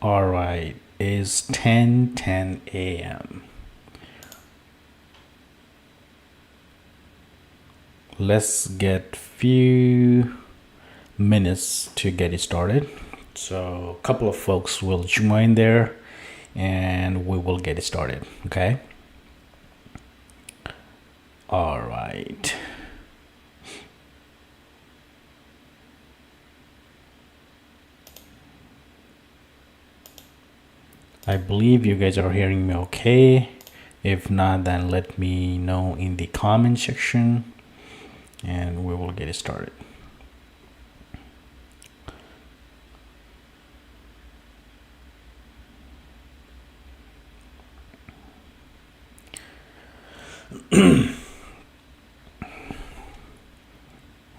All right, it's 10:10 a.m. Let's get few minutes to get it started. So a couple of folks will join there and we will get it started, okay? All right. I believe you guys are hearing me okay. If not, then let me know in the comment section and we will get it started.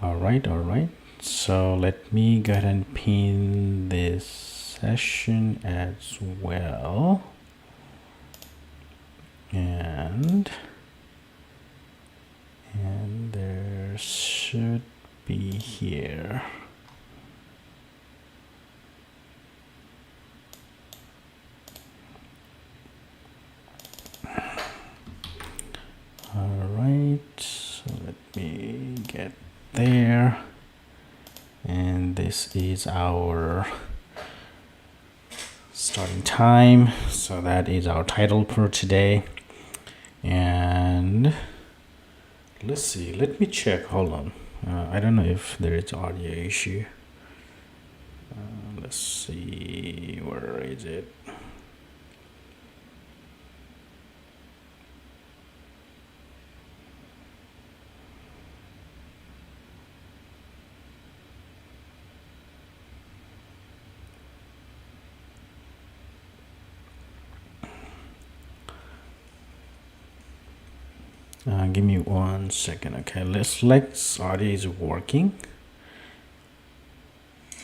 All right. So let me go ahead and pin this session as well. And there should be here. All right, so let me get there. And this is our starting time. So that is our title for today. And let's see, let me check. Hold on. I don't know if there is audio issue. Let's see, where is it? Give me 1 second. Okay, let's select audio is working.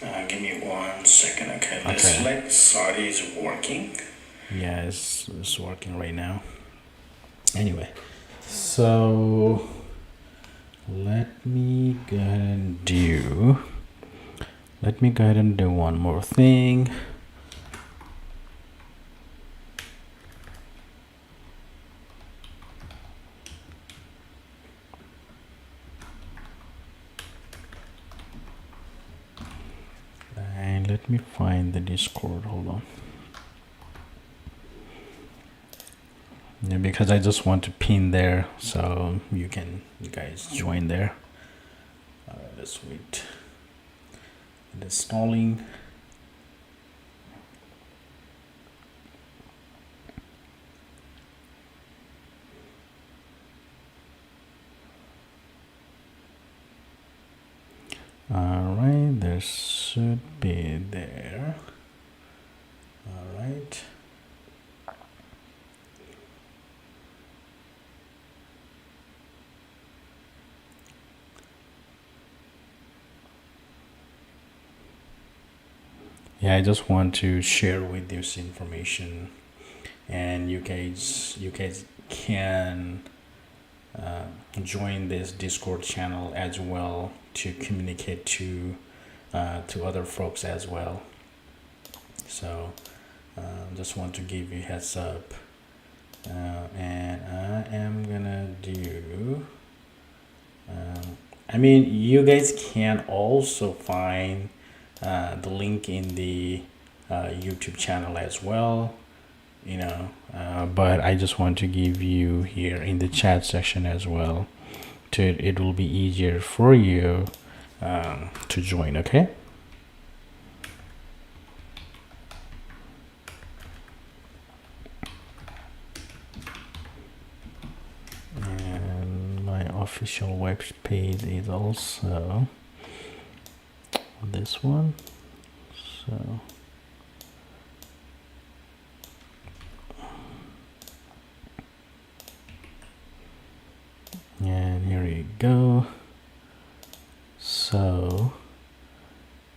Give me 1 second. Okay, let's select audio is working. Yeah, it's working right now. Anyway, so let me go ahead and do one more thing. And let me find the Discord. Hold on. Yeah, because I just want to pin there so you guys join there. All right, let's wait. It is stalling. All right, there should be there. All right. Yeah, I just want to share with this information, and you guys can join this Discord channel as well to communicate to other folks as well. So just want to give you a heads up, and I am gonna do. I mean, you guys can also find the link in the YouTube channel as well, but I just want to give you here in the chat section as well. It will be easier for you to join, okay? And my official web page is also this one. So and here you go. So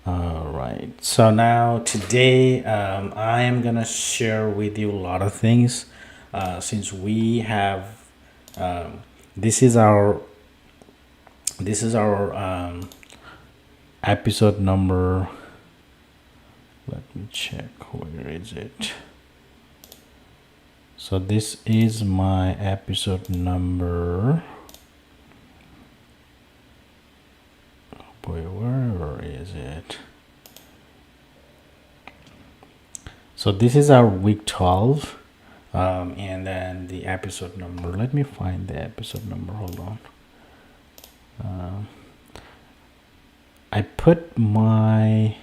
all right, so now today I am gonna share with you a lot of things since we have this is our episode number Let me check, where is it? So this is my episode number. Oh boy, where is it? So this is our week 12, and then the episode number. Let me find the episode number. Hold on. I put my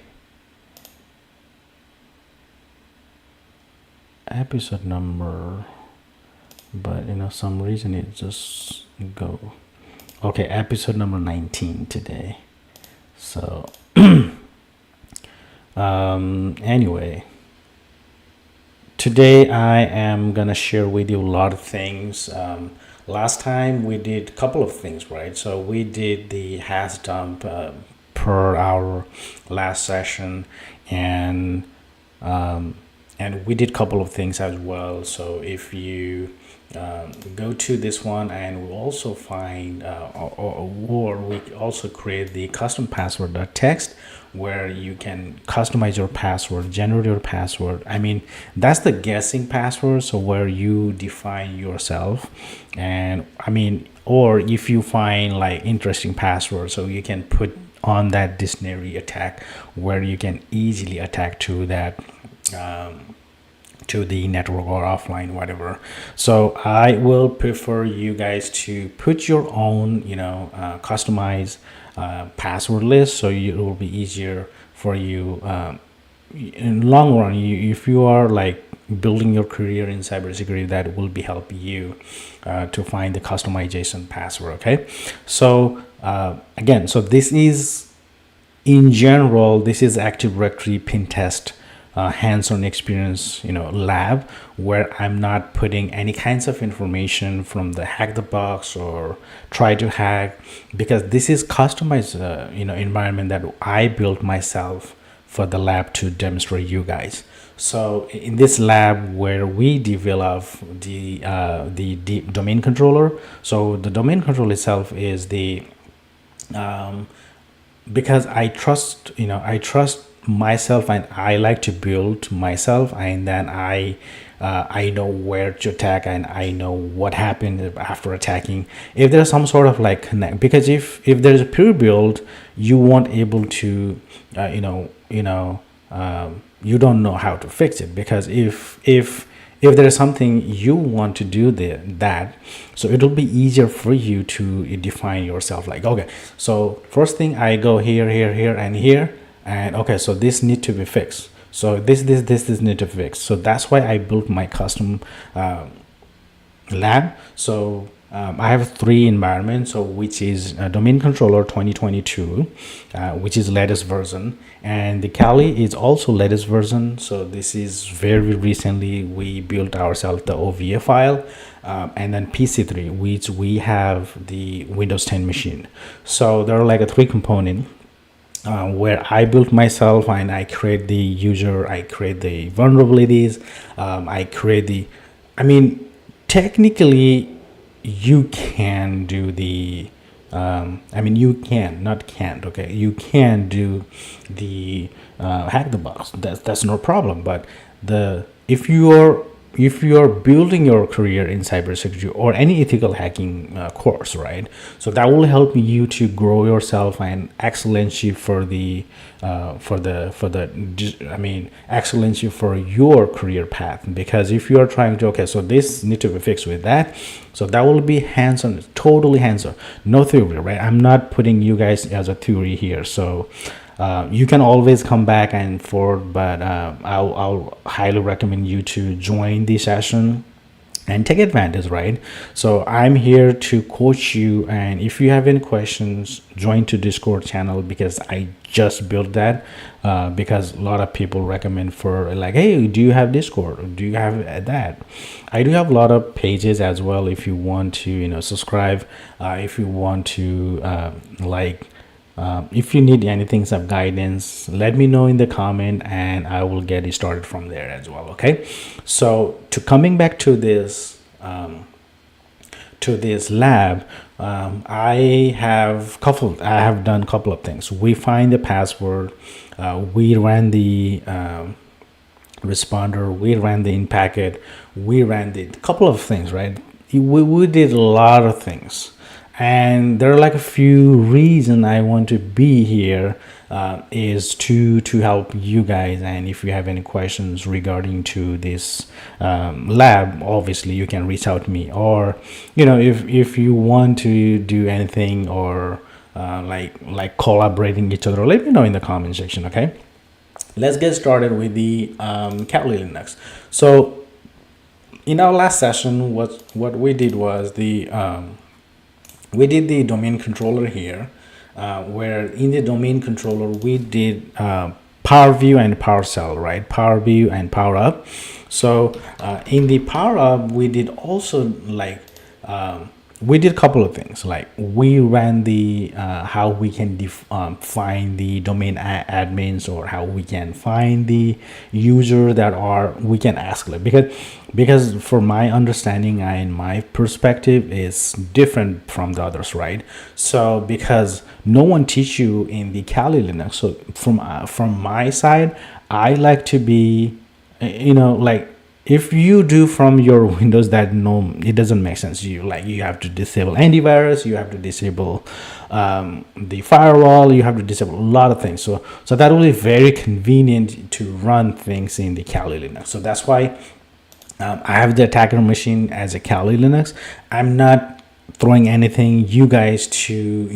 episode number, but some reason it just go. Okay, episode number 19 today. So anyway, today I am gonna share with you a lot of things. Last time we did a couple of things, right? So we did the hash dump per our last session, and we did a couple of things as well. So if you go to this one, and we'll also find or we also create the custom password.txt, where you can customize your password, generate your password. I mean, that's the guessing password, so where you define yourself. And I mean, or if you find like interesting passwords, so you can put on that dictionary attack, where you can easily attack to that to the network or offline, whatever. So I will prefer you guys to put your own customize password list, so it will be easier for you in long run. If you are like building your career in cybersecurity, that will be helping you to find the customization password. Okay, so again, so this is in general, this is Active Directory pin test hands-on experience lab, where I'm not putting any kinds of information from the hack the box or try to hack, because this is customized environment that I built myself for the lab to demonstrate you guys. So in this lab, where we develop the domain controller, so the domain controller itself is the because I trust myself, and I like to build myself, and then I know where to attack, and I know what happened after attacking. If there's some sort of like connect, because if there's a pure build, you won't able to you don't know how to fix it, because if there is something you want to do that, so it'll be easier for you to define yourself, like, okay, so first thing, I go here, and here, and okay, so this need to be fixed, so this need to be fixed. So that's why I built my custom lab. So I have 3 environments, so which is domain controller 2022, which is latest version, and the Kali is also latest version. So this is very recently we built ourselves the OVA file, and then PC3, which we have the Windows 10 machine. So there are like a 3 component where I built myself, and I create the user, I create the vulnerabilities, I create the, I mean, technically you can do the you can, not can't, okay, you can do the hack the box, that's no problem. But if you are building your career in cybersecurity or any ethical hacking course, right, so that will help you to grow yourself and excellency for the excellency for your career path. Because if you are trying to, okay, so this need to be fixed with that, so that will be hands-on, totally hands-on, no theory, right? I'm not putting you guys as a theory here. So you can always come back and forth, but I'll highly recommend you to join the session and take advantage, right? So I'm here to coach you, and if you have any questions, join to Discord channel, because I just built that because a lot of people recommend for like, hey, do you have Discord, or do you have that? I do have a lot of pages as well. If you want to subscribe, if you want to if you need anything, some guidance, let me know in the comment, and I will get it started from there as well. Okay, so coming back to this to this lab, I have done a couple of things. We find the password, we ran the responder, we ran the in packet, we ran the couple of things, right? We did a lot of things, and there are like a few reasons I want to be here, is to help you guys. And if you have any questions regarding to this lab, obviously you can reach out to me, or if you want to do anything, or like collaborating each other, let me know in the comment section. Okay, let's get started with the Kali Linux. So in our last session, what we did was we did the domain controller here, where in the domain controller we did power view and power cell, right? Power view and power up. So in the power up, we did also we did a couple of things. Like we ran the how we can find the domain admins, or how we can find the user that we can ask, like, because for my understanding and my perspective is different from the others, right? So because no one teach you in the Kali Linux, so from my side, I like to be, like, if you do from your Windows, that no, it doesn't make sense. You have to disable antivirus, you have to disable the firewall, you have to disable a lot of things. So that will be very convenient to run things in the Kali Linux. So that's why I have the attacker machine as a Kali Linux. I'm not throwing anything you guys to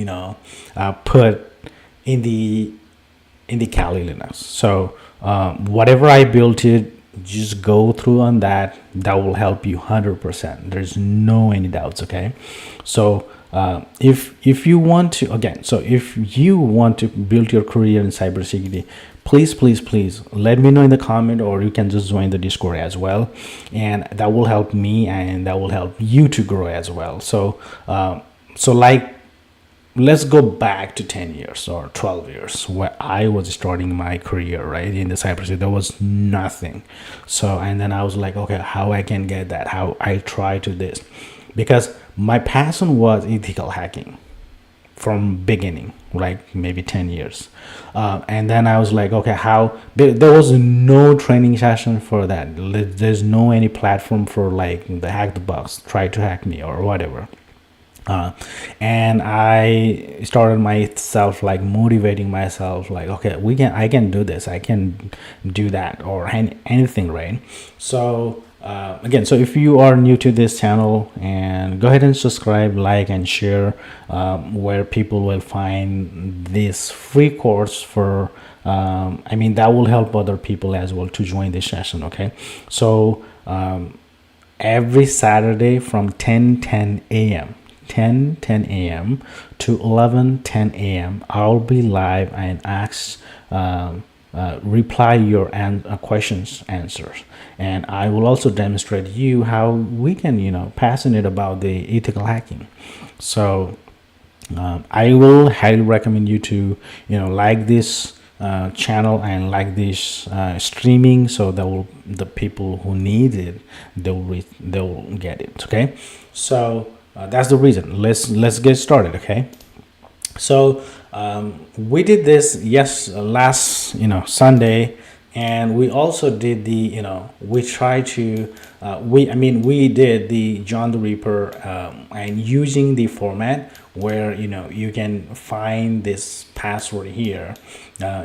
put in the Kali Linux. So whatever I built it, just go through on that will help you 100%. There's no any doubts. Okay, so if you want to, again, so if you want to build your career in cybersecurity, please let me know in the comment, or you can just join the Discord as well, and that will help me and that will help you to grow as well. So let's go back to 10 years or 12 years where I was starting my career, right, in the cybersecurity. There was nothing. So, and then I was like, okay, how I can get that, how I try to this, because my passion was ethical hacking from beginning, like maybe 10 years. And then I was like, okay, there was no training session for that. There's no any platform for like the hack the box, try to hack me or whatever. And I started myself like motivating myself, like, okay, I can do this, I can do that, or anything, right? So again, so if you are new to this channel, and go ahead and subscribe, like, and share, where people will find this free course for that will help other people as well to join this session. Okay, so every Saturday from 10:10 a.m. to 11:10 a.m. I'll be live and reply your questions, answers, and I will also demonstrate you how we can passionate about the ethical hacking. So I will highly recommend you to like this channel and like this streaming, so that the people who need it, they'll get it. Okay, so that's the reason. Let's get started. Okay, so we did this last Sunday, and we also did the we tried to we did the John the Reaper, and using the format where you can find this password here,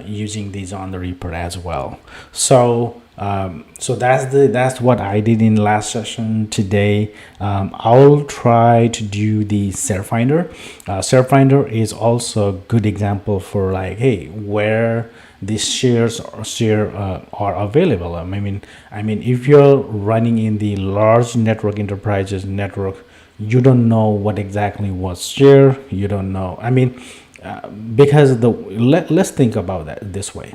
using the John the Reaper as well. So that's what I did in last session. Today I'll try to do the ShareFinder. ShareFinder is also a good example for like, hey, where these shares are available. I mean if you're running in the large network enterprises network, you don't know what exactly was share, you don't know. Because let's think about that this way.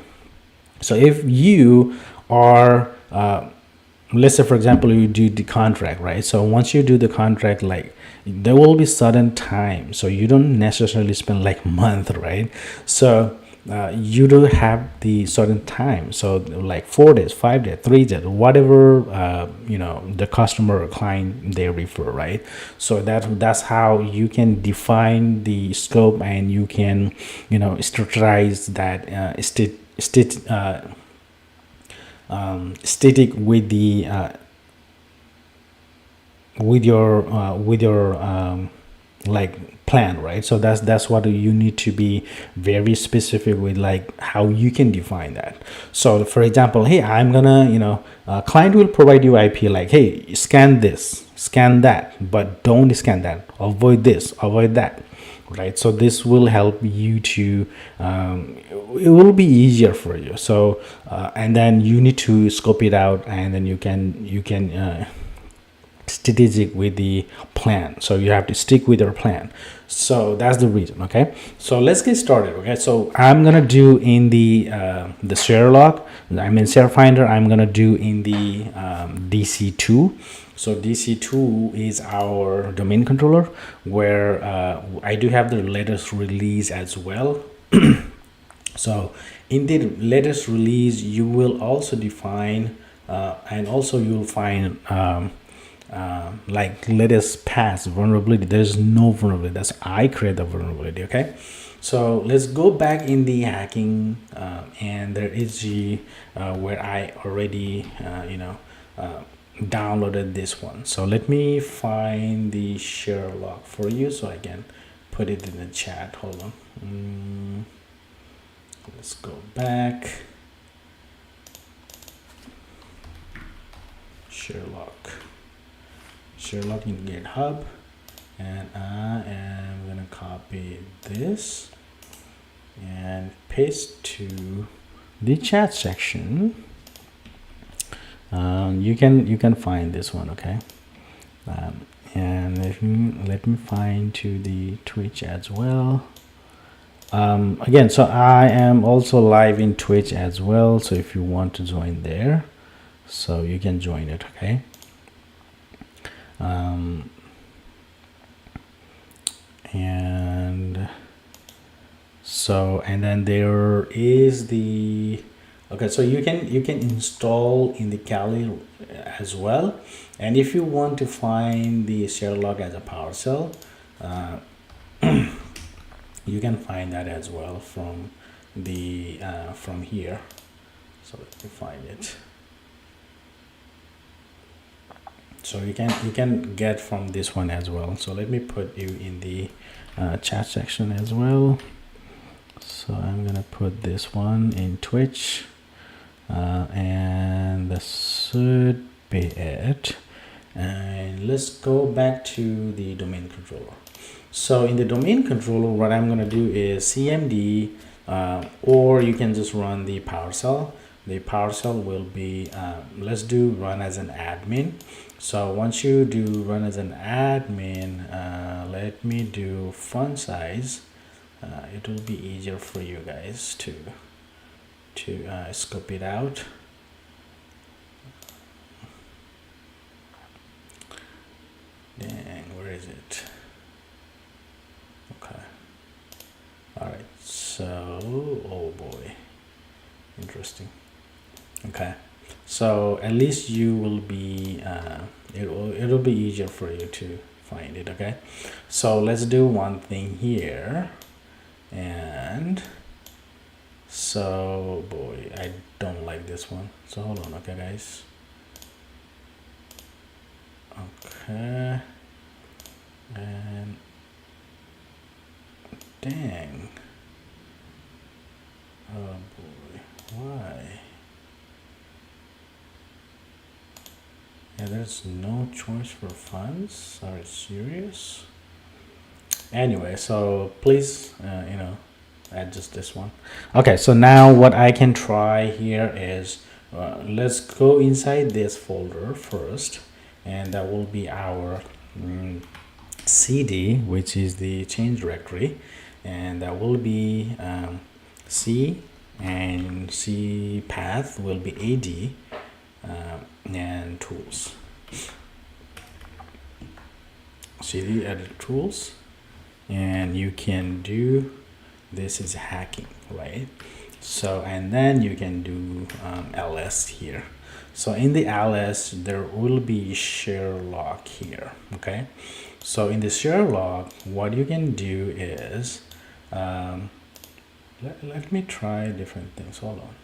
So if you are let's say, for example, you do the contract, right? So once you do the contract, like, there will be certain time, so you don't necessarily spend like month, right? So you do have the certain time, so like 4 days, 5 days, 3 days, whatever the customer or client they refer, right? So that's how you can define the scope, and you can structurize that static with the with your like plan, right? So that's what you need to be very specific with, like how you can define that. So for example, hey, I'm gonna client will provide you IP like, hey, scan this, scan that, but don't scan that, avoid this, avoid that, right? So this will help you to it will be easier for you. So and then you need to scope it out, and then you can strategic with the plan. So you have to stick with your plan. So that's the reason. Okay, so let's get started. Okay, so I'm gonna do in the share log, share finder, I'm gonna do in the DC2. So DC2 is our domain controller, where I do have the latest release as well. So in the latest release, you will also define and also you'll find like latest pass vulnerability. There's no vulnerability. That's I create the vulnerability. Okay, so let's go back in the hacking, and there is the where I already downloaded this one. So let me find the share log for you so I can put it in the chat. Hold on. Let's go back. Sherlock in GitHub, and I am gonna copy this and paste to the chat section. You can find this one, okay? And let me find to the Twitch as well. Again, so I am also live in Twitch as well, so if you want to join there, so you can join it. Okay, and so, and then there is the okay, so you can install in the Kali as well. And if you want to find the share log as a PowerShell, you can find that as well from the from here. So let me find it. So you can get from this one as well. So let me put you in the chat section as well. So I'm gonna put this one in Twitch, and that should be it. And let's go back to the domain controller. So in the domain controller, what I'm gonna do is CMD, or you can just run the PowerShell. The PowerShell will be let's do run as an admin. So once you do run as an admin, let me do font size. It will be easier for you guys to scope it out. Dang, where is it? Okay. All right. So, oh boy, interesting. Okay. So at least you will be it'll be easier for you to find it. Okay, so let's do one thing here, and so boy, I don't like this one, so hold on. Okay guys, okay, and dang, oh boy, why? Yeah, there's no choice for funds. Are you serious? Anyway, so please, adjust this one. Okay, so now what I can try here is let's go inside this folder first, and that will be our CD, which is the change directory, and that will be C, and C path will be AD. And tools, CD edit tools, and you can do this is hacking, right? So, and then you can do ls here. So in the ls there will be share log here. Okay, so in the share log what you can do is let me try different things. Hold on,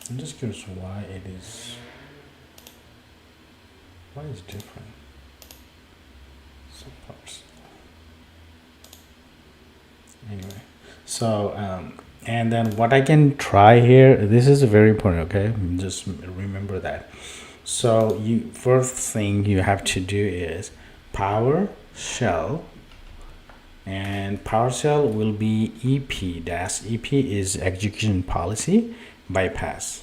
I'm just curious why it's different. Suppose. Anyway, so and then what I can try here, this is very important, okay? Just remember that. So you first thing you have to do is PowerShell, and PowerShell will be EP dash EP is execution policy bypass.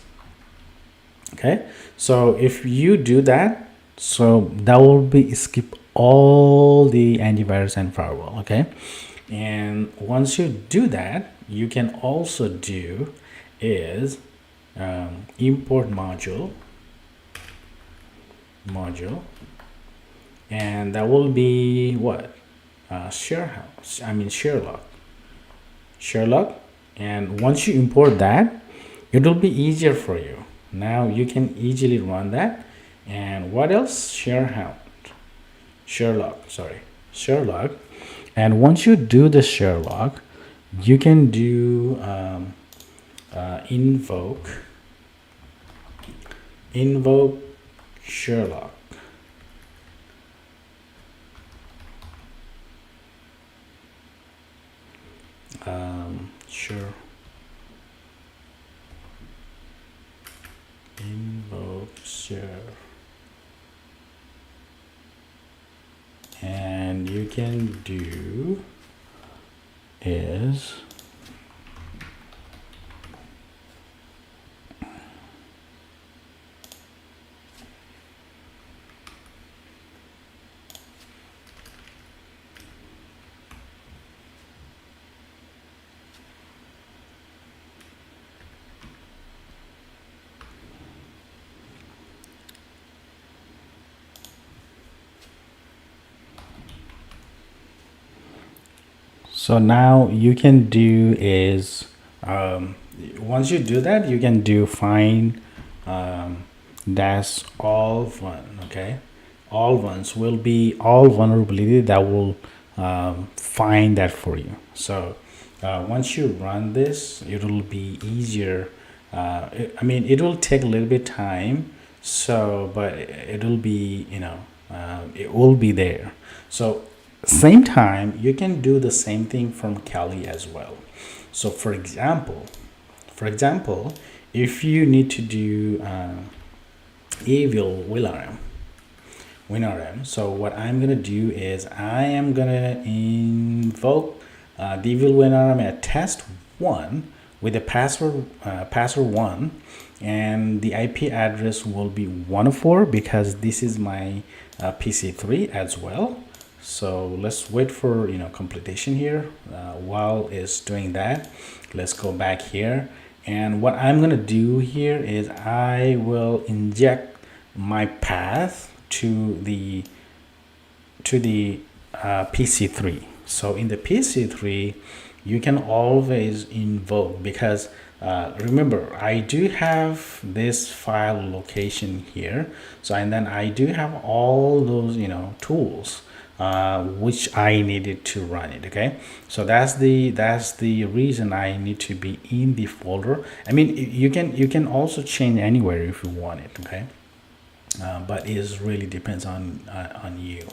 Okay, so if you do that, so that will be skip all the antivirus and firewall. Okay, and once you do that, you can also do is import module, and that will be what share log. And once you import that, it will be easier for you. Now you can easily run that. And what else? Share log. And once you do the share log, you can do invoke share log. Invoke share, and you can do is so now you can do is once you do that, you can do find dash all one. Okay, all ones will be all vulnerability that will find that for you. So once you run this, it will be easier. It will take a little bit time, so but it will be it will be there. So same time you can do the same thing from Kali as well. So for example, if you need to do evil WinRM, so what I'm gonna do is I am gonna invoke the evil WinRM at test 1 with the password 1, and the IP address will be 104 because this is my PC3 as well. So let's wait for completion here. While it's doing that, let's go back here, and what I'm gonna do here is I will inject my path to the PC3. So in the PC3 you can always invoke, because remember I do have this file location here, so and then I do have all those tools which I needed to run it. Okay, so that's the reason I need to be in the folder. You can also change anywhere if you want it. Okay, but it really depends on you.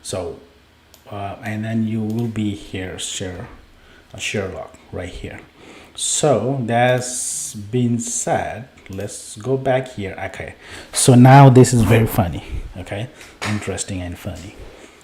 So and then you will be here share log right here. So that's been said, let's go back here. Okay, so now this is very funny. Okay, interesting and funny.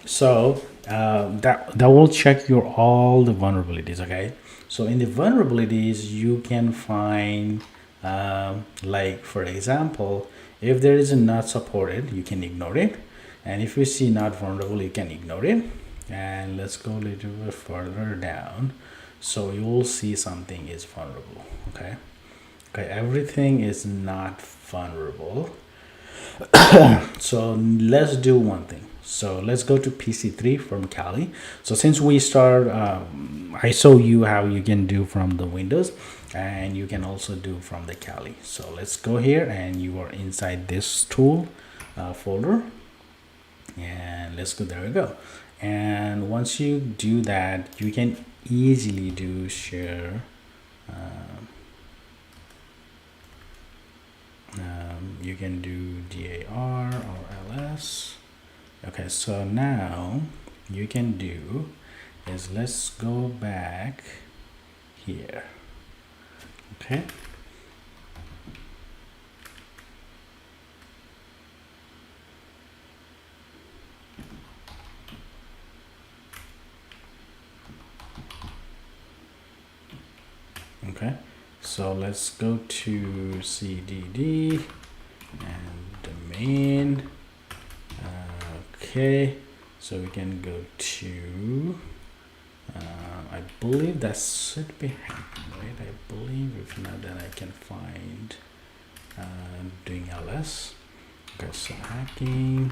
So that will check your all the vulnerabilities. Okay, so in the vulnerabilities you can find like for example, if there is a not supported, you can ignore it, and if you see not vulnerable, you can ignore it. And let's go a little bit further down, so you will see something is vulnerable. Okay, everything is not vulnerable. So let's do one thing. So let's go to PC3 from Kali. So since we start, I show you how you can do from the Windows, and you can also do from the Kali. So let's go here, and you are inside this tool folder, and let's go. There we go. And once you do that, you can easily do share. You can do DAR or LS. Okay, so now you can do is let's go back here. Okay. Okay, so let's go to CDD and domain. Okay, so we can go to I believe that should be hacking, right? I believe, if not, then I can find doing LS. Okay, so hacking,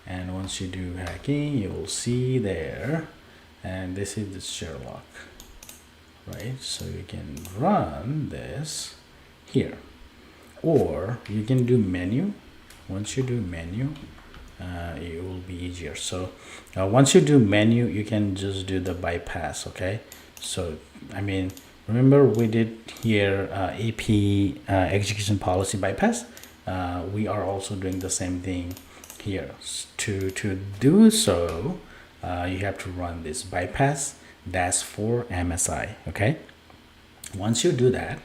and once you do hacking, you will see there, and this is the Sherlock, right? So you can run this here, or you can do menu. Once you do menu, it will be easier. So once you do menu, you can just do the bypass. Okay, so I mean, remember we did here AP execution policy bypass. We are also doing the same thing here. To do so, you have to run this bypass -4 MSI. Okay, once you do that,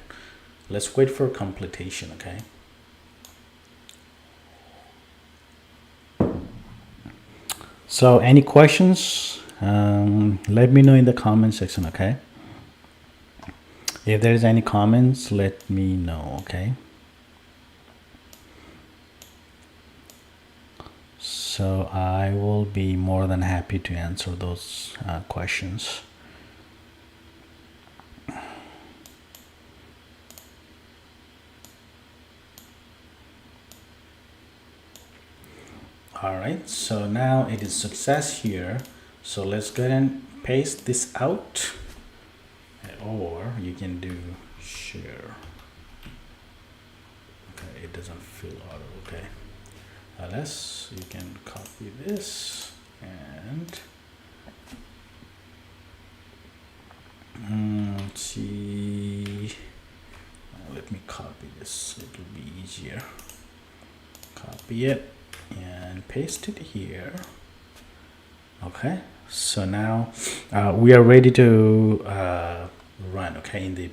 let's wait for completion. Okay. So any questions, let me know in the comment section. Okay, if there's any comments, let me know. Okay, so I will be more than happy to answer those questions. All right, so now it is success here. So let's go ahead and paste this out, or you can do share. Okay, it doesn't fill auto. Okay, unless you can copy this and let's see. Let me copy this. It will be easier. Copy it and paste it here. Okay, so now we are ready to run. Okay, in the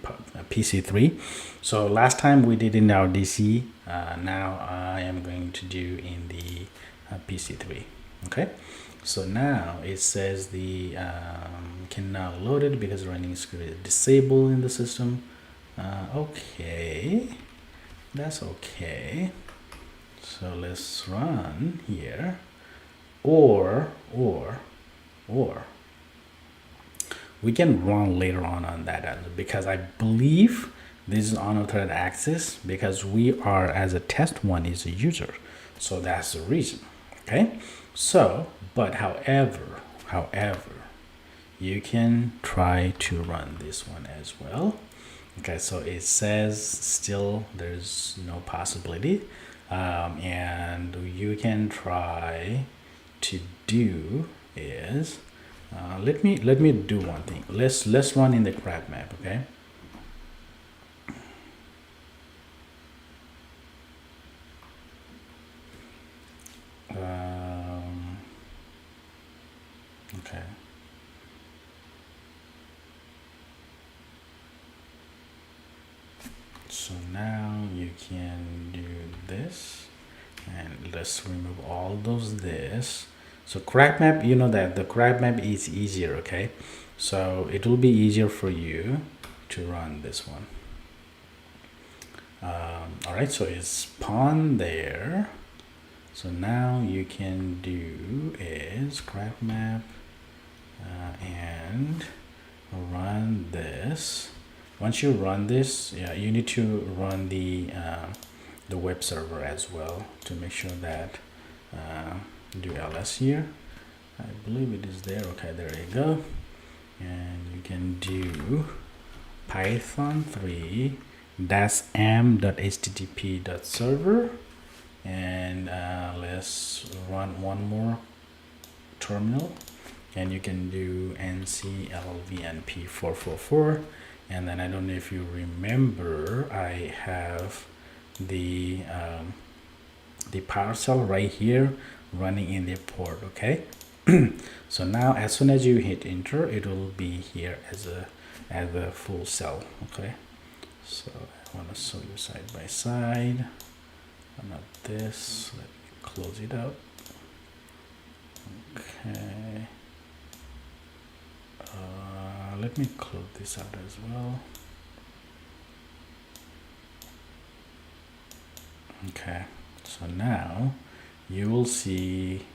PC3. So last time we did in our DC. Now I am going to do in the PC3. Okay, so now it says the can now load it because running script is disabled in the system. Okay, that's okay. So let's run here, or we can run later on that, because I believe this is unauthorized access, because we are, as a test one, is a user, so that's the reason. Okay, so but however you can try to run this one as well. Okay, so it says still there's no possibility. And you can try to do is let me do one thing. Let's run in the crab map. Okay, okay, so now you can do this, and let's remove all those this. So crab map, you know that the crab map is easier. Okay, so it will be easier for you to run this one. All right, so it's spawn there. So now you can do is crab map and run this. Once you run this, yeah, you need to run the web server as well to make sure that do ls here. I believe it is there. Okay, there you go. And you can do python 3 -m.http.server, and let's run one more terminal, and you can do nclvnp444, and then I don't know if you remember, I have the PowerShell right here running in the port. Okay. So now as soon as you hit enter, it will be here as a full cell. Okay, so I want to show you side by side, not this. Let me close it out. Okay, let me close this out as well. Okay, so now you will see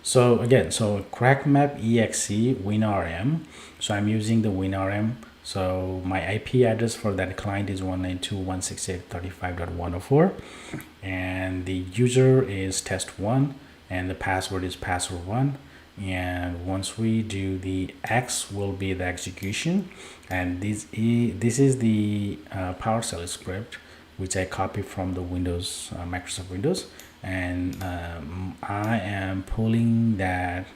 so again, so crackmap exe winrm, so I'm using the winrm. So my IP address for that client is 192.168.35.104, and the user is test1, and the password is password1. And once we do the X will be the execution, and this is the PowerShell script which I copied from the Windows, Microsoft Windows, and I am pulling that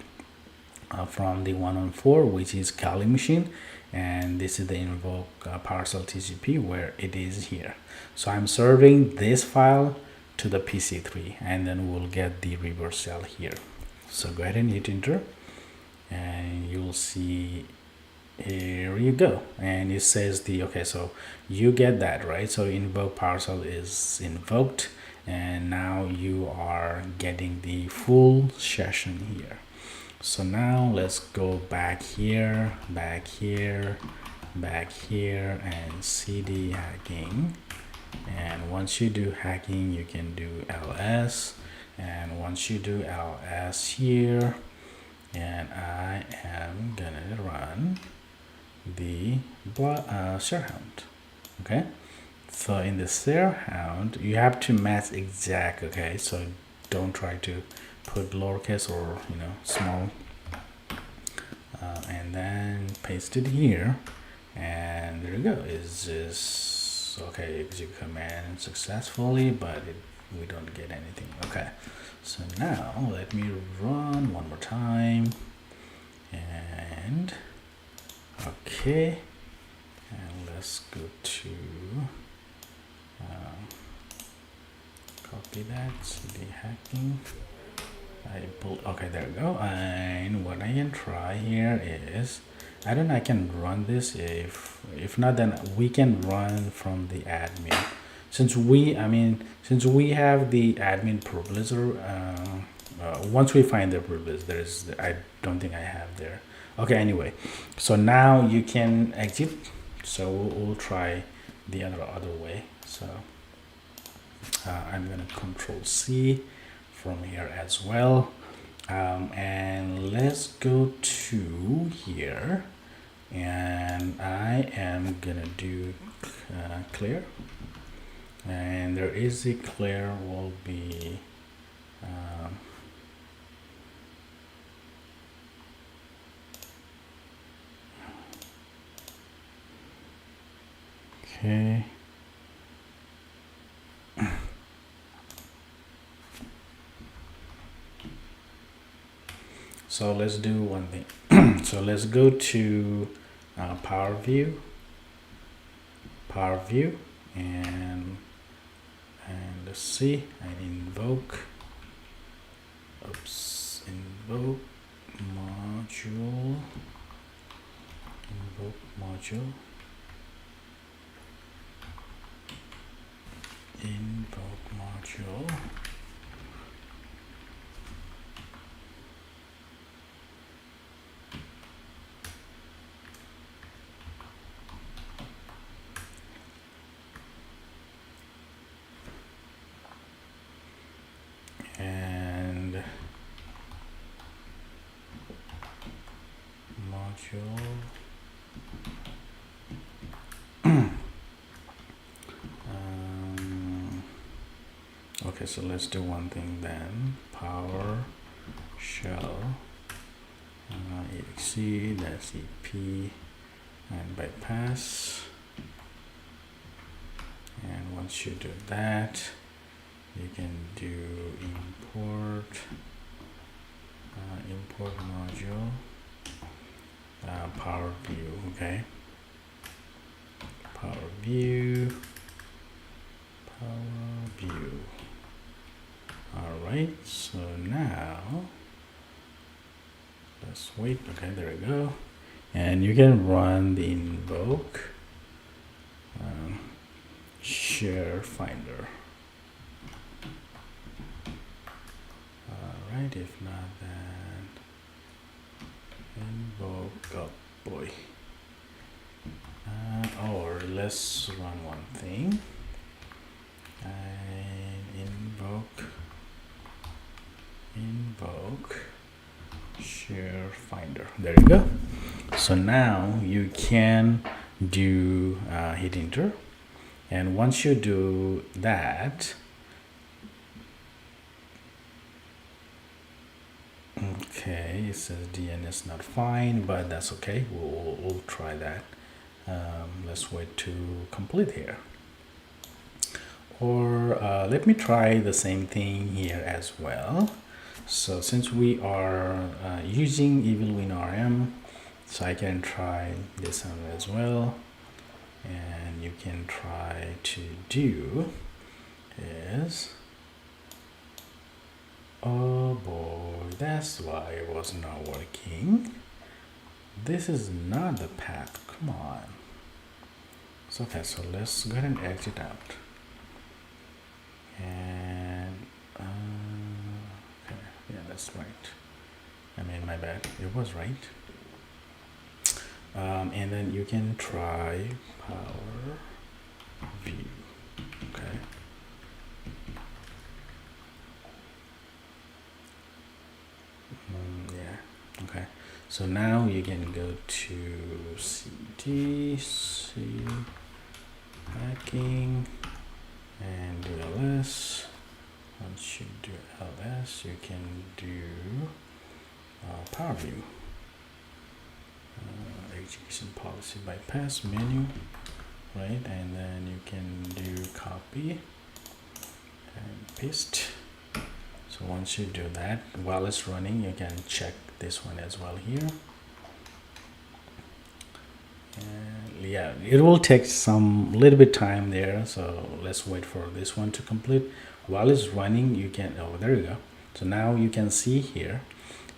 from the 114, which is Kali machine, and this is the invoke PowerShell TCP where it is here. So I'm serving this file to the PC3, and then we'll get the reverse shell here. So go ahead and hit enter, and you'll see here you go, and it says the okay, so you get that right. So invoke PowerShell is invoked, and now you are getting the full session here. So now let's go back here, and cd hacking, and once you do hacking you can do ls, and once you do ls here, and I am gonna run the sharehound. Okay, so in the sharehound you have to match exact. Okay, so don't try to put lowercase or small, and then paste it here, and there you go. Is this okay? Execute command successfully, but we don't get anything. Okay, so now let me run one more time, and okay, and let's go to copy that cd hacking. Okay, there we go. And what I can try here is, I don't know, I can run this. If not, then we can run from the admin, since we have the admin privilege. Once we find the privilege, I don't think I have there. Okay, anyway, so now you can exit. So we'll try the other way. So I'm gonna Control C from here as well, and let's go to here, and I am gonna do clear, and there is a clear will be okay. So let's do one thing. So let's go to Power View, and let's see. I invoke module, and module. Okay, Okay, so let's do one thing then. PowerShell exe, that's ep, and bypass. And once you do that, you can do import module power view. Okay, power view. All right, so now let's wait. Okay, there we go. And you can run the invoke share finder. All right, if not, then invoke, oh boy. Or let's run one thing. Invoke share finder. There you go. So now you can do hit enter, and once you do that, okay, it says DNS not fine, but that's okay. We'll try that. Let's wait to complete here. Or let me try the same thing here as well. So since we are using EvilWinRM, so I can try this one as well. And you can try to do is, oh boy, that's why it was not working. This is not the path, come on. So okay, so let's go ahead and exit out. And okay, yeah, that's right. I mean, my bad, it was right. And then you can try power view. Okay. Yeah. Okay. So now you can go to cd hacking and do ls. Once you do ls, you can do power view. Execution policy bypass menu, right? And then you can do copy and paste. So once you do that, while it's running, you can check this one as well here. And yeah, it will take some little bit time there, so let's wait for this one to complete. While it's running, you can, oh, there you go. So now you can see here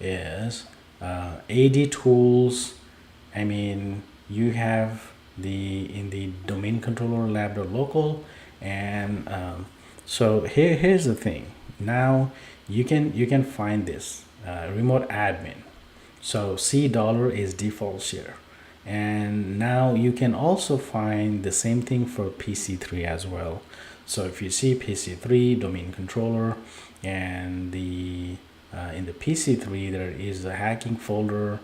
is AD tools. I mean, you have in the domain controller lab.local, and so here's the thing. Now you can find this remote admin. So $C is default share, and now you can also find the same thing for PC3 as well. So if you see PC3 domain controller, and the in the PC3 there is a hacking folder.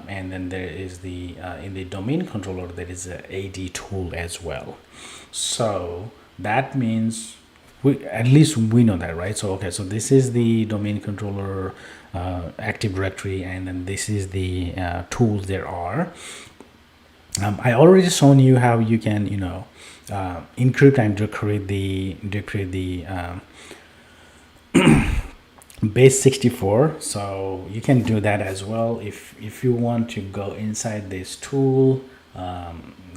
And then there is the in the domain controller there is a AD tool as well. So that means at least we know that, right? So okay, so this is the domain controller Active Directory, and then this is the tools there are. I already shown you how you can encrypt and decrypt the base 64, so you can do that as well if you want to go inside this tool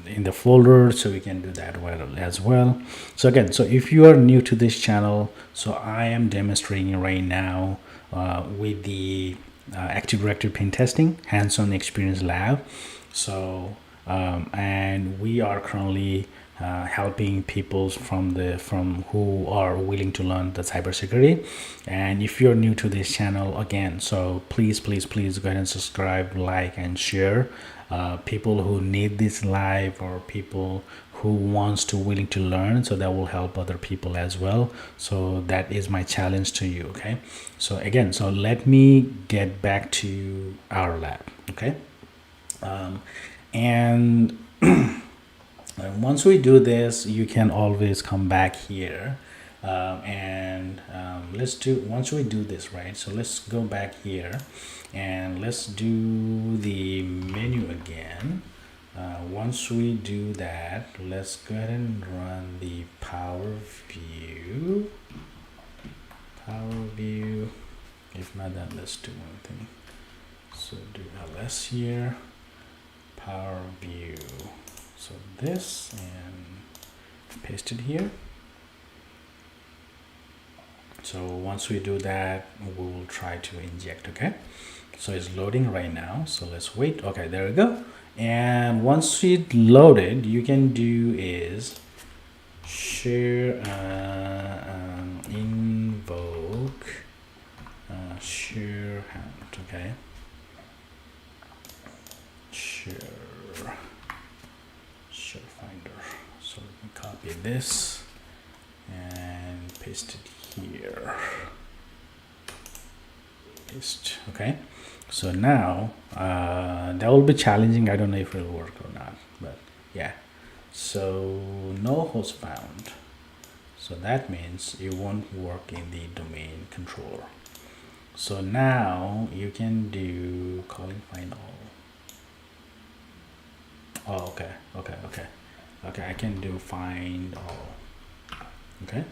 in the folder, so you can do that as well. So again, so if you are new to this channel, so I am demonstrating right now with the Active Directory pen testing hands-on experience lab. So and we are currently helping people from who are willing to learn the cybersecurity. And if you're new to this channel, again, so please go ahead and subscribe, like, and share. People who need this live, or people who wants to willing to learn, so that will help other people as well. So that is my challenge to you. Okay, so again, so let me get back to our lab. Okay, and once we do this, you can always come back here Let's do, once we do this, right, so let's go back here and let's do the menu again. Once we do that, let's go ahead and run the power view. If not, then let's do one thing. So do ls here, power view, so this, and paste it here. So once we do that, we will try to inject. Okay, so it's loading right now, so let's wait. Okay, there we go. And once it loaded, you can do is share, invoke share hand. Okay, share finder. So let me copy this and paste it here. Paste. Okay, so now that will be challenging. I don't know if it will work or not, but yeah. So no host found, so that means it won't work in the domain controller. So now you can do calling find all. Oh, okay, I can do find all. Okay,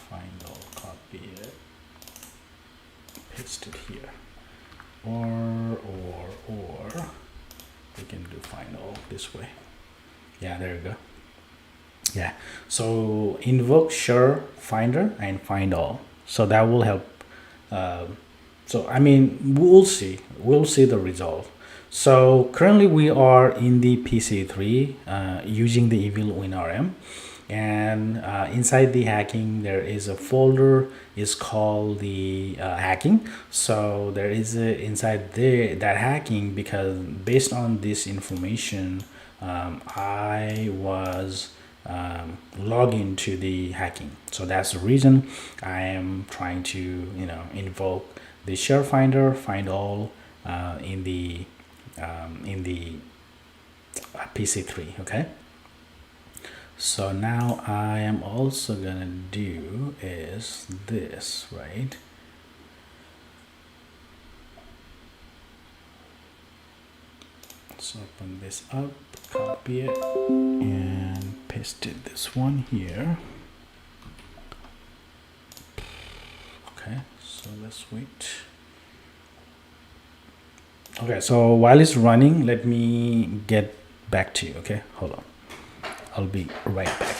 find all, copy it, paste it here, or we can do find all this way. Yeah, there you go. Yeah, so invoke share finder and find all, so that will help. So I mean, we'll see the result. So currently we are in the PC3 using the evil WinRM, and inside the hacking there is a folder is called the hacking. So there is inside there that hacking, because based on this information I was log into the hacking, so that's the reason I am trying to invoke the share finder find all in the PC3. Okay, so now I am also gonna do is this, right? So open this up, copy it, and paste it this one here. Okay, so let's wait. Okay, so while it's running, let me get back to you. Okay, hold on, I'll be right back.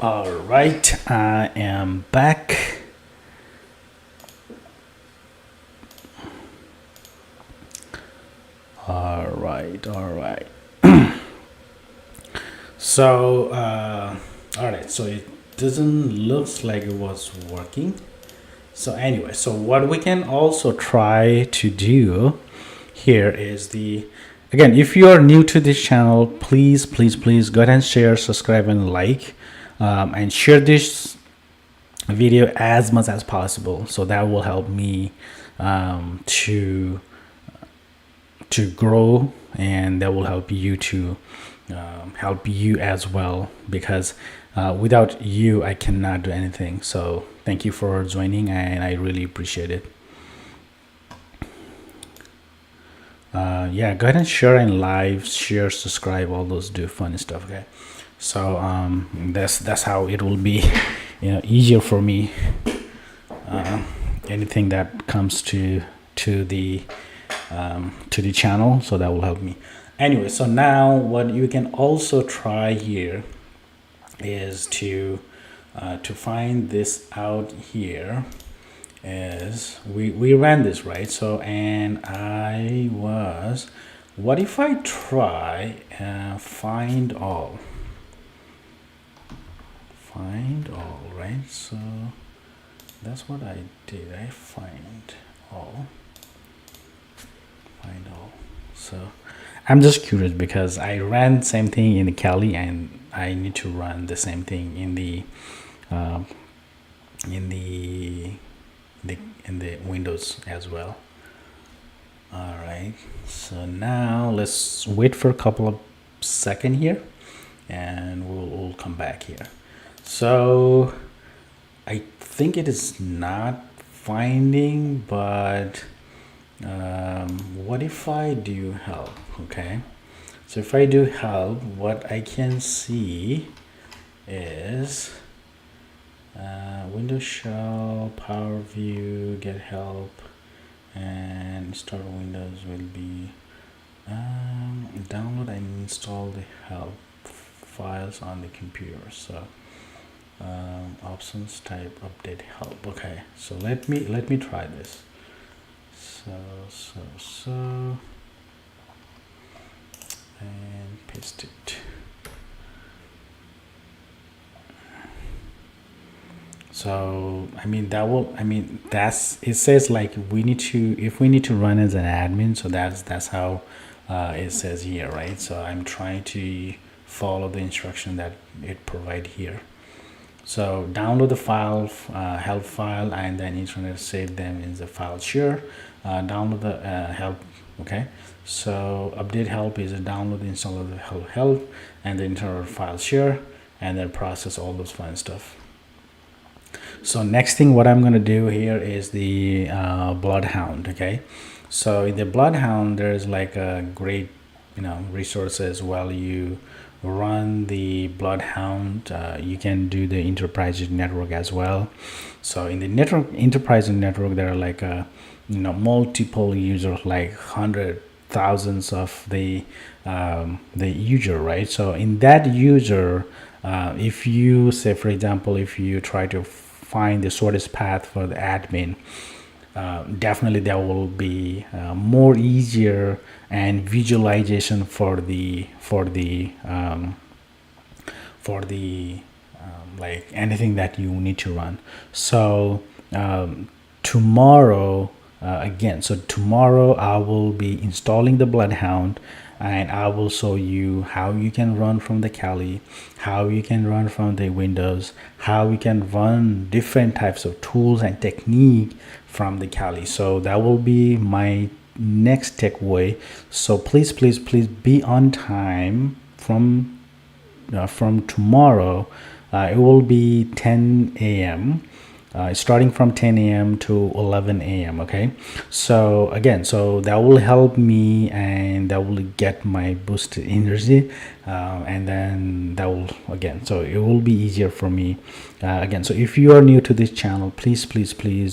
All right, I am back. All right. So, all right. So it doesn't looks like it was working. So anyway, so what we can also try to do here is again, if you are new to this channel, please go ahead and share, subscribe, and like, and share this video as much as possible. So that will help me to grow, and that will help you to help you as well, because without you I cannot do anything. So thank you for joining, and I really appreciate it. Yeah, go ahead and share and live, share, subscribe, all those do fun stuff. Okay, so that's how it will be easier for me. Anything that comes to the channel, so that will help me. Anyway, so now what you can also try here is to find this out here. Is we ran this, right? So, and what if I try find all, right? So that's what I did. I find all. So I'm just curious, because I ran same thing in the Kali, and I need to run the same thing in the Windows as well. All right, so now let's wait for a couple of seconds here, and we'll come back here. So I think it is not finding, but what if I do help? Okay, so if I do help, what I can see is Windows shell, power view, get help, and start Windows will be download and install the help files on the computer. So options, type, update, help. Okay, so let me try this. So and paste it. So that's, it says like if we need to run as an admin, so that's how it says here, right? So I'm trying to follow the instruction that it provide here. So download the file, help file, and then internet save them in the file share. Download the help. Okay, so update help is a download, install of the help, and the internet file share, and then process all those fun stuff. So next thing what I'm going to do here is the Bloodhound. Okay, so in the Bloodhound there's like a great resources. While you run the Bloodhound, you can do the enterprise network as well. So in the enterprise network, there are like multiple users, like thousands of the user, right? So in that user, if you say, for example, if you try to find the shortest path for the admin, definitely there will be more easier and visualization for the like anything that you need to run. So tomorrow tomorrow I will be installing the Bloodhound, and I will show you how you can run from the Kali, how you can run from the Windows, how you can run different types of tools and technique from the Kali. So that will be my next takeaway. So please be on time from tomorrow. It will be 10 a.m. Starting from 10 a.m. to 11 a.m. Okay, so again, so that will help me, and that will get my boosted energy, and then that will, again, so it will be easier for me. Again, so if you are new to this channel, please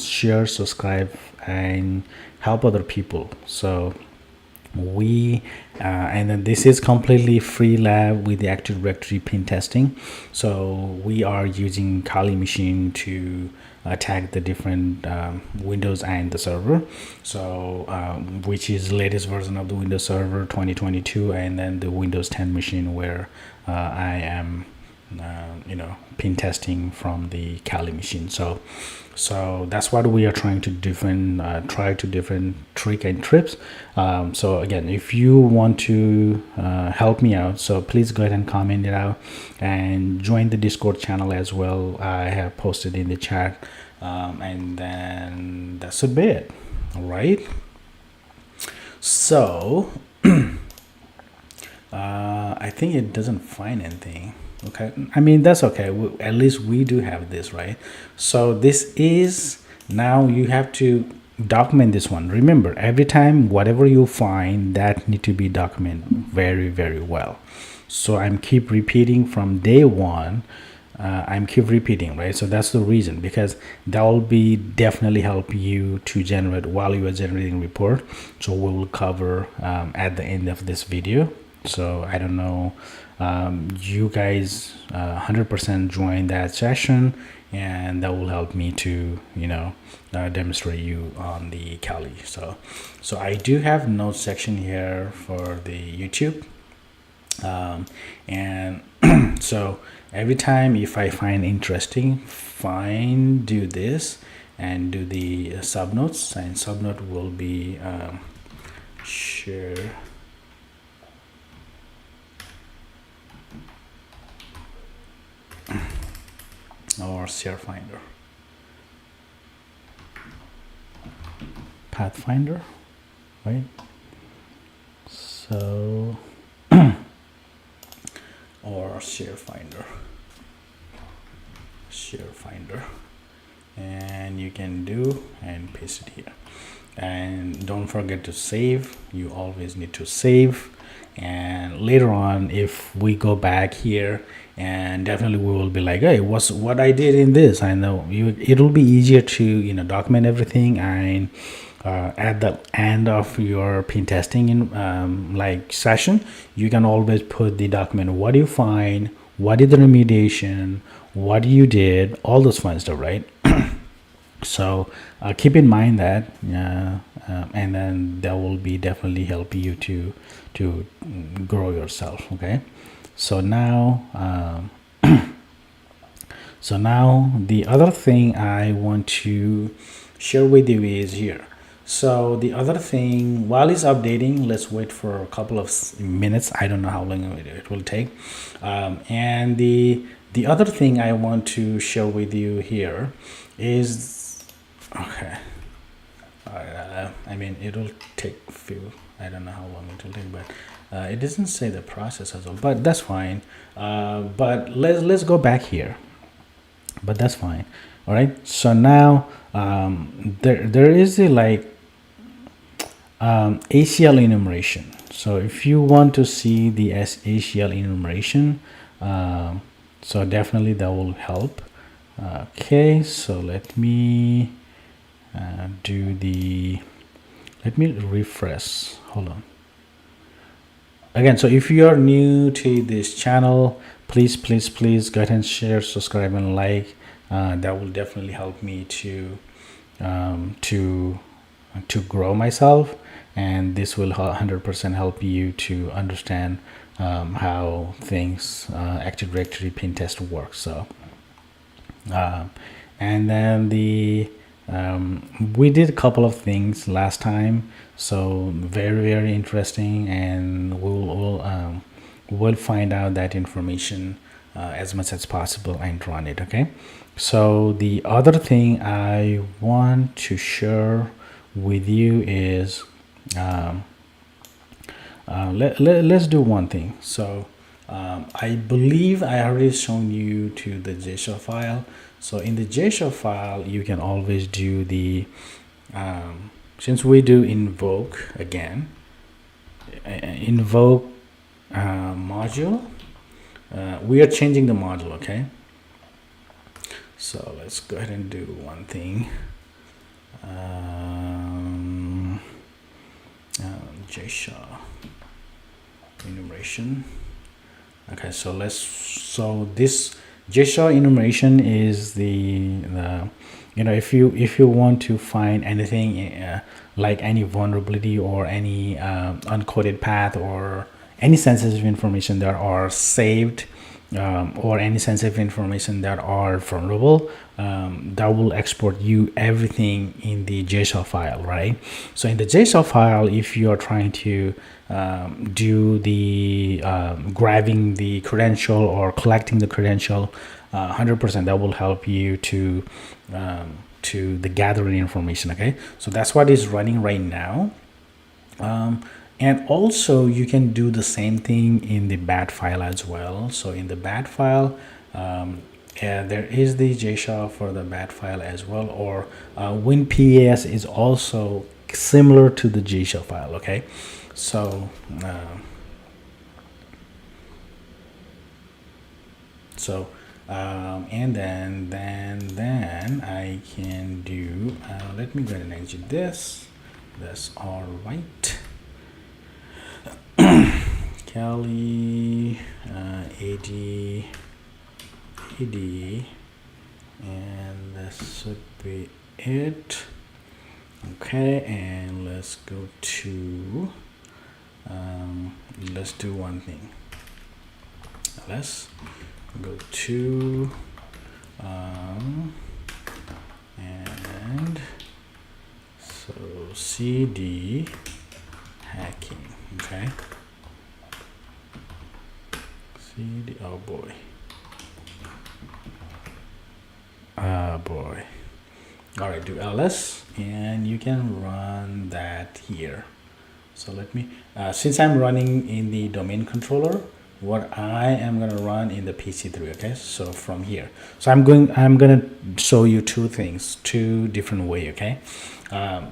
share, subscribe, and help other people. So we and then this is completely free lab with the Active Directory pin testing. So we are using Kali machine to attack the different Windows and the server, so which is latest version of the Windows Server 2022, and then the Windows 10 machine where I am pin testing from the Kali machine. So that's what we are trying to try to different trick and tips. So again, if you want to help me out, so please go ahead and comment it out and join the Discord channel as well. I have posted in the chat, and then that's a bit. All right. So I think it doesn't find anything. Okay, I mean that's okay. At least we do have this, right? So this is, now you have to document this one. Remember, every time whatever you find, that need to be documented very, very well. So I'm keep repeating from day one. I'm keep repeating, right? So that's the reason, because that will be definitely help you to generate while you are generating report. So we will cover at the end of this video. So I don't know, you guys 100% join that session, and that will help me to demonstrate you on the Kali. So I do have notes section here for the YouTube, and so every time if I find interesting, do this and do the subnotes, and subnote will be share or share finder, pathfinder, right? So or share finder, and you can do and paste it here. And don't forget to save. You always need to save, and later on if we go back here, and definitely we will be like, hey, what's what I did in this. I know it'll be easier to document everything, and at the end of your pin testing in like session, you can always put the document, what you find, what is the remediation, what you did, all those fun stuff, right? So keep in mind that, and then that will be definitely help you to grow yourself. Okay, so now so now the other thing I want to share with you is here. So the other thing, while it's updating, let's wait for a couple of minutes. I don't know how long it will take. And the other thing I want to share with you here is, okay, I mean it'll take a few, I don't know how long it will take, but it doesn't say the process as well, but that's fine. But let's go back here, but that's fine. All right, so now there is a like ACL enumeration. So if you want to see the ACL enumeration, so definitely that will help. Okay, so let me let me refresh. Hold on. Again, so if you are new to this channel, please go ahead and share, subscribe, and like. That will definitely help me to grow myself, and this will 100% help you to understand how things Active Directory pin test works. So and then we did a couple of things last time, so very interesting, and we'll find out that information as much as possible and run it. Okay, so the other thing I want to share with you is let's do one thing. So I believe I already shown you to the JSON file. So in the JSON file, you can always do the since we do invoke again, invoke module, we are changing the module. Okay, so let's go ahead and do one thing. JSON enumeration. Okay, so this JSON enumeration is the if you want to find anything like any vulnerability or any uncoded path or any sensitive information that are saved, or any sensitive information that are vulnerable, that will export you everything in the JSON file, right? So in the JSON file, if you are trying to do the grabbing the credential or collecting the credential, 100% that will help you to the gathering information. Okay, so that's what is running right now. And also you can do the same thing in the bat file as well. So in the bat file, there is the JSON for the bat file as well, or WinPAS is also similar to the JSON file. Okay, so and then I can do let me go ahead and exit this. That's all right. Kelly AD, and that should be it. Okay, and let's go to let's do one thing. Let's go to and so CD hacking. Okay, CD, oh boy, all right, do ls and you can run that here. So let me since I'm running in the domain controller, what I am going to run in the PC3. Okay, so from here, so I'm going to show you two things, two different way. Okay,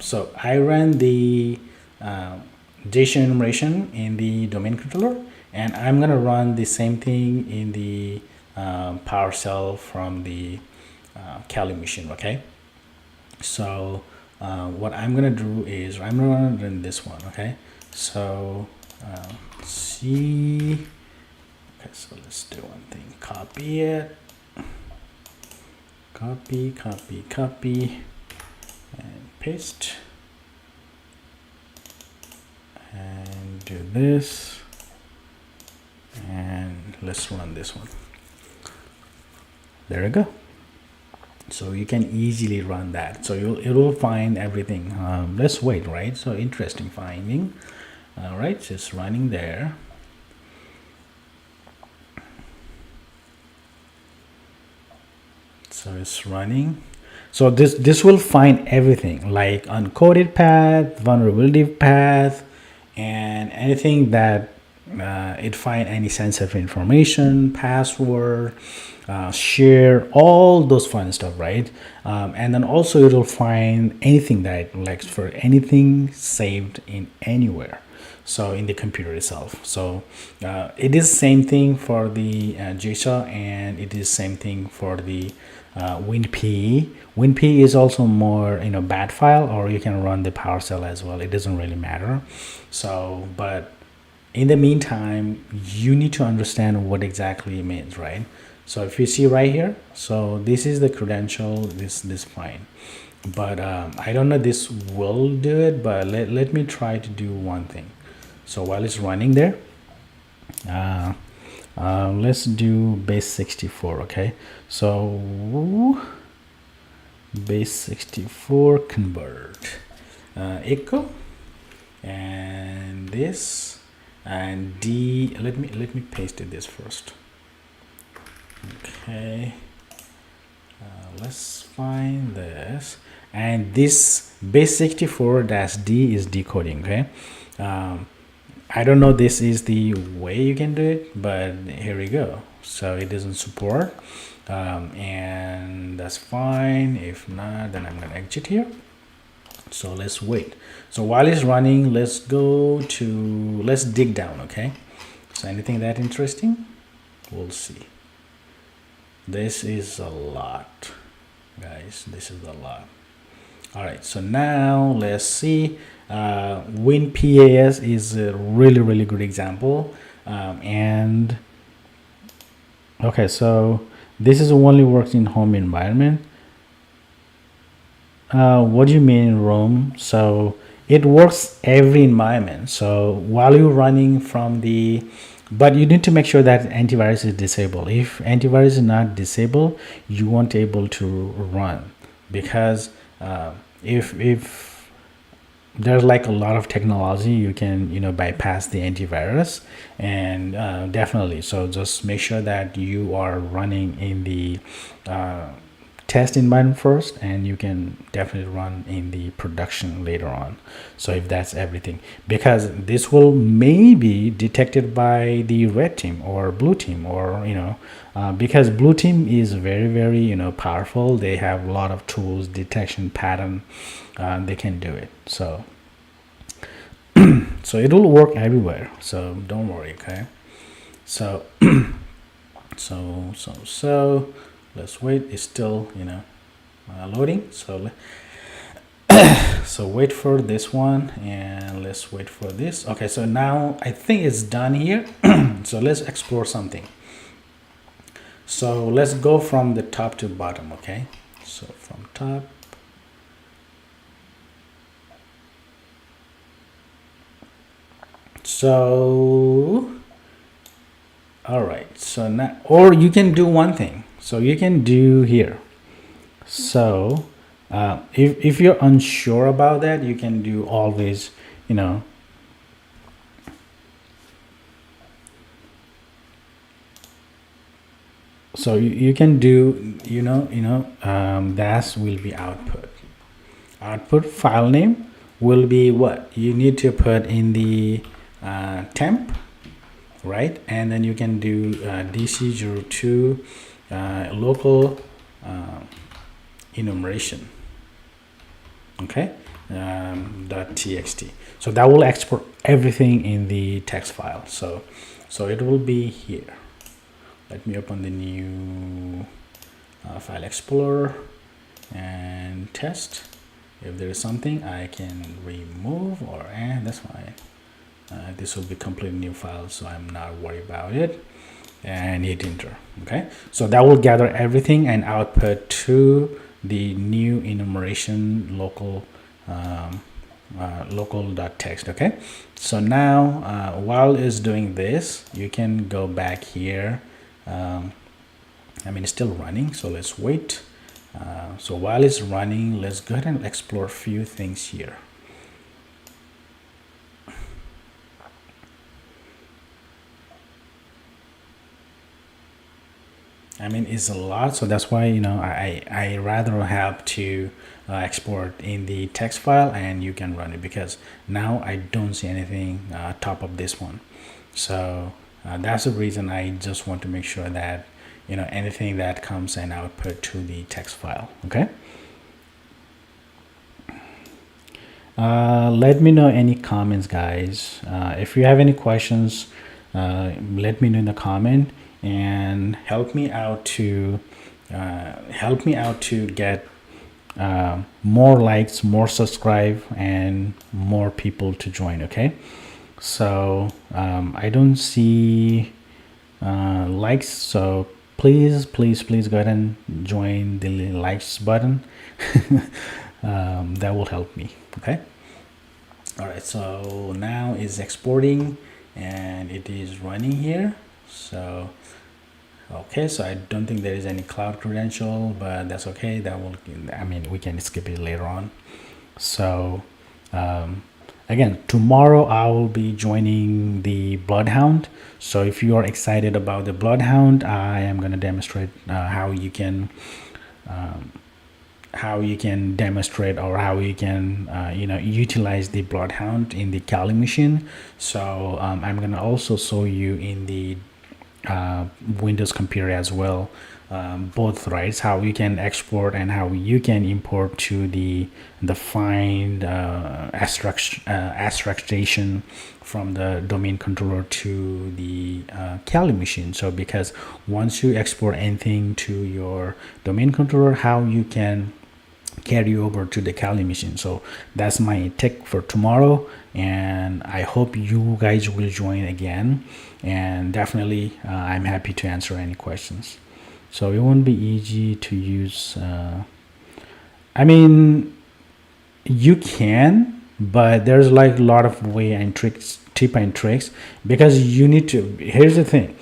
so I ran the JSON enumeration in the domain controller, and I'm going to run the same thing in the PowerShell from the Kali machine. Okay, so what I'm going to do is I'm going to run this one. Okay, so C. Okay, so let's do one thing. Copy it. Copy, and paste. And do this. And let's run this one. There you go. So you can easily run that. So it will find everything. Let's wait, right? So interesting finding. All right, just running there. So it's running. So this will find everything like uncoded path, vulnerability path, and anything that it find any sensitive information, password, share, all those fun stuff, right? And then also it will find anything that like for anything saved in anywhere. So in the computer itself. So it is same thing for the JSON, and it is same thing for the WinPE. WinPE is also more bat file, or you can run the PowerShell as well. It doesn't really matter. So, but in the meantime, you need to understand what exactly it means, right? So if you see right here, so this is the credential, this fine. But I don't know this will do it, but let me try to do one thing. So while it's running there, let's do base 64. Okay, so base 64 convert echo and this and D. Let me paste it this first. Okay, let's find this, and this base 64 -D is decoding. Okay, I don't know this is the way you can do it, but here we go. So it doesn't support, and that's fine. If not, then I'm gonna exit here. So let's wait. So while it's running, let's dig down. Okay, so anything that interesting, we'll see. This is a lot, guys. This is a lot. All right, so now let's see. WinPAS is a really good example. And okay, so this is only works in home environment. What do you mean in Roam? So it works every environment. So while you're running from the, but you need to make sure that antivirus is disabled. If antivirus is not disabled, you won't able to run, because if there's like a lot of technology you can bypass the antivirus, and definitely, so just make sure that you are running in the test environment first, and you can definitely run in the production later on. So if that's everything, because this will maybe detected by the red team or blue team, or because blue team is very powerful. They have a lot of tools, detection pattern, they can do it. So so it will work everywhere, so don't worry. Okay, so so let's wait. It's still loading, so so wait for this one, and let's wait for this. Okay, so now I think it's done here. So let's explore something. So let's go from the top to bottom. Okay, so from top, so all right, so now, or you can do one thing. So you can do here. So if you're unsure about that, you can do always so you can do that will be output file name will be what you need to put in the temp, right? And then you can do DC02 local enumeration, okay, .txt. So that will export everything in the text file. So it will be here. Let me open the new file explorer and test. If there is something I can remove, or that's fine. This will be completely new file, so I'm not worried about it, and hit enter. Okay, so that will gather everything and output to the new enumeration local local.txt. Okay, so now while it's doing this, you can go back here. I mean, it's still running, so let's wait. So while it's running, let's go ahead and explore a few things here. I mean, it's a lot, so that's why I rather have to export in the text file, and you can run it, because now I don't see anything top of this one. So that's the reason I just want to make sure that anything that comes and output to the text file. Okay, let me know any comments, guys. If you have any questions, let me know in the comment, and help me out to get more likes, more subscribe, and more people to join. Okay, so I don't see likes, so please go ahead and join the likes button. That will help me. Okay, all right, so now it's exporting and it is running here. So okay, so I don't think there is any cloud credential, but that's okay. That will, I mean, we can skip it later on. So again, tomorrow I will be joining the Bloodhound. So if you are excited about the Bloodhound, I am going to demonstrate how you can demonstrate, or how you can utilize the Bloodhound in the Kali machine. So I'm going to also show you in the Windows computer as well, both, right? How you can export and how you can import to the find abstraction from the domain controller to the Kali machine. So because once you export anything to your domain controller, how you can carry over to the Kali machine. So that's my tip for tomorrow, and I hope you guys will join again, and definitely I'm happy to answer any questions. So it won't be easy to use. I mean, you can, but there's like a lot of way and tricks, tip and tricks, because you need to. Here's the thing.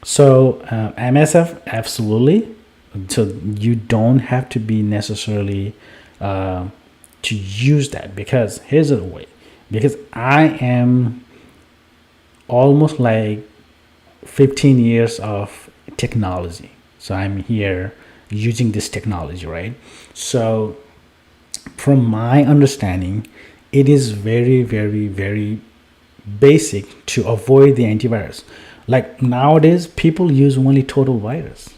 So MSF, absolutely. So you don't have to be necessarily to use that, because here's the way. Because I am almost like 15 years of technology. So I'm here using this technology, right? So from my understanding, it is very, very, very basic to avoid the antivirus. Like nowadays, people use only total virus,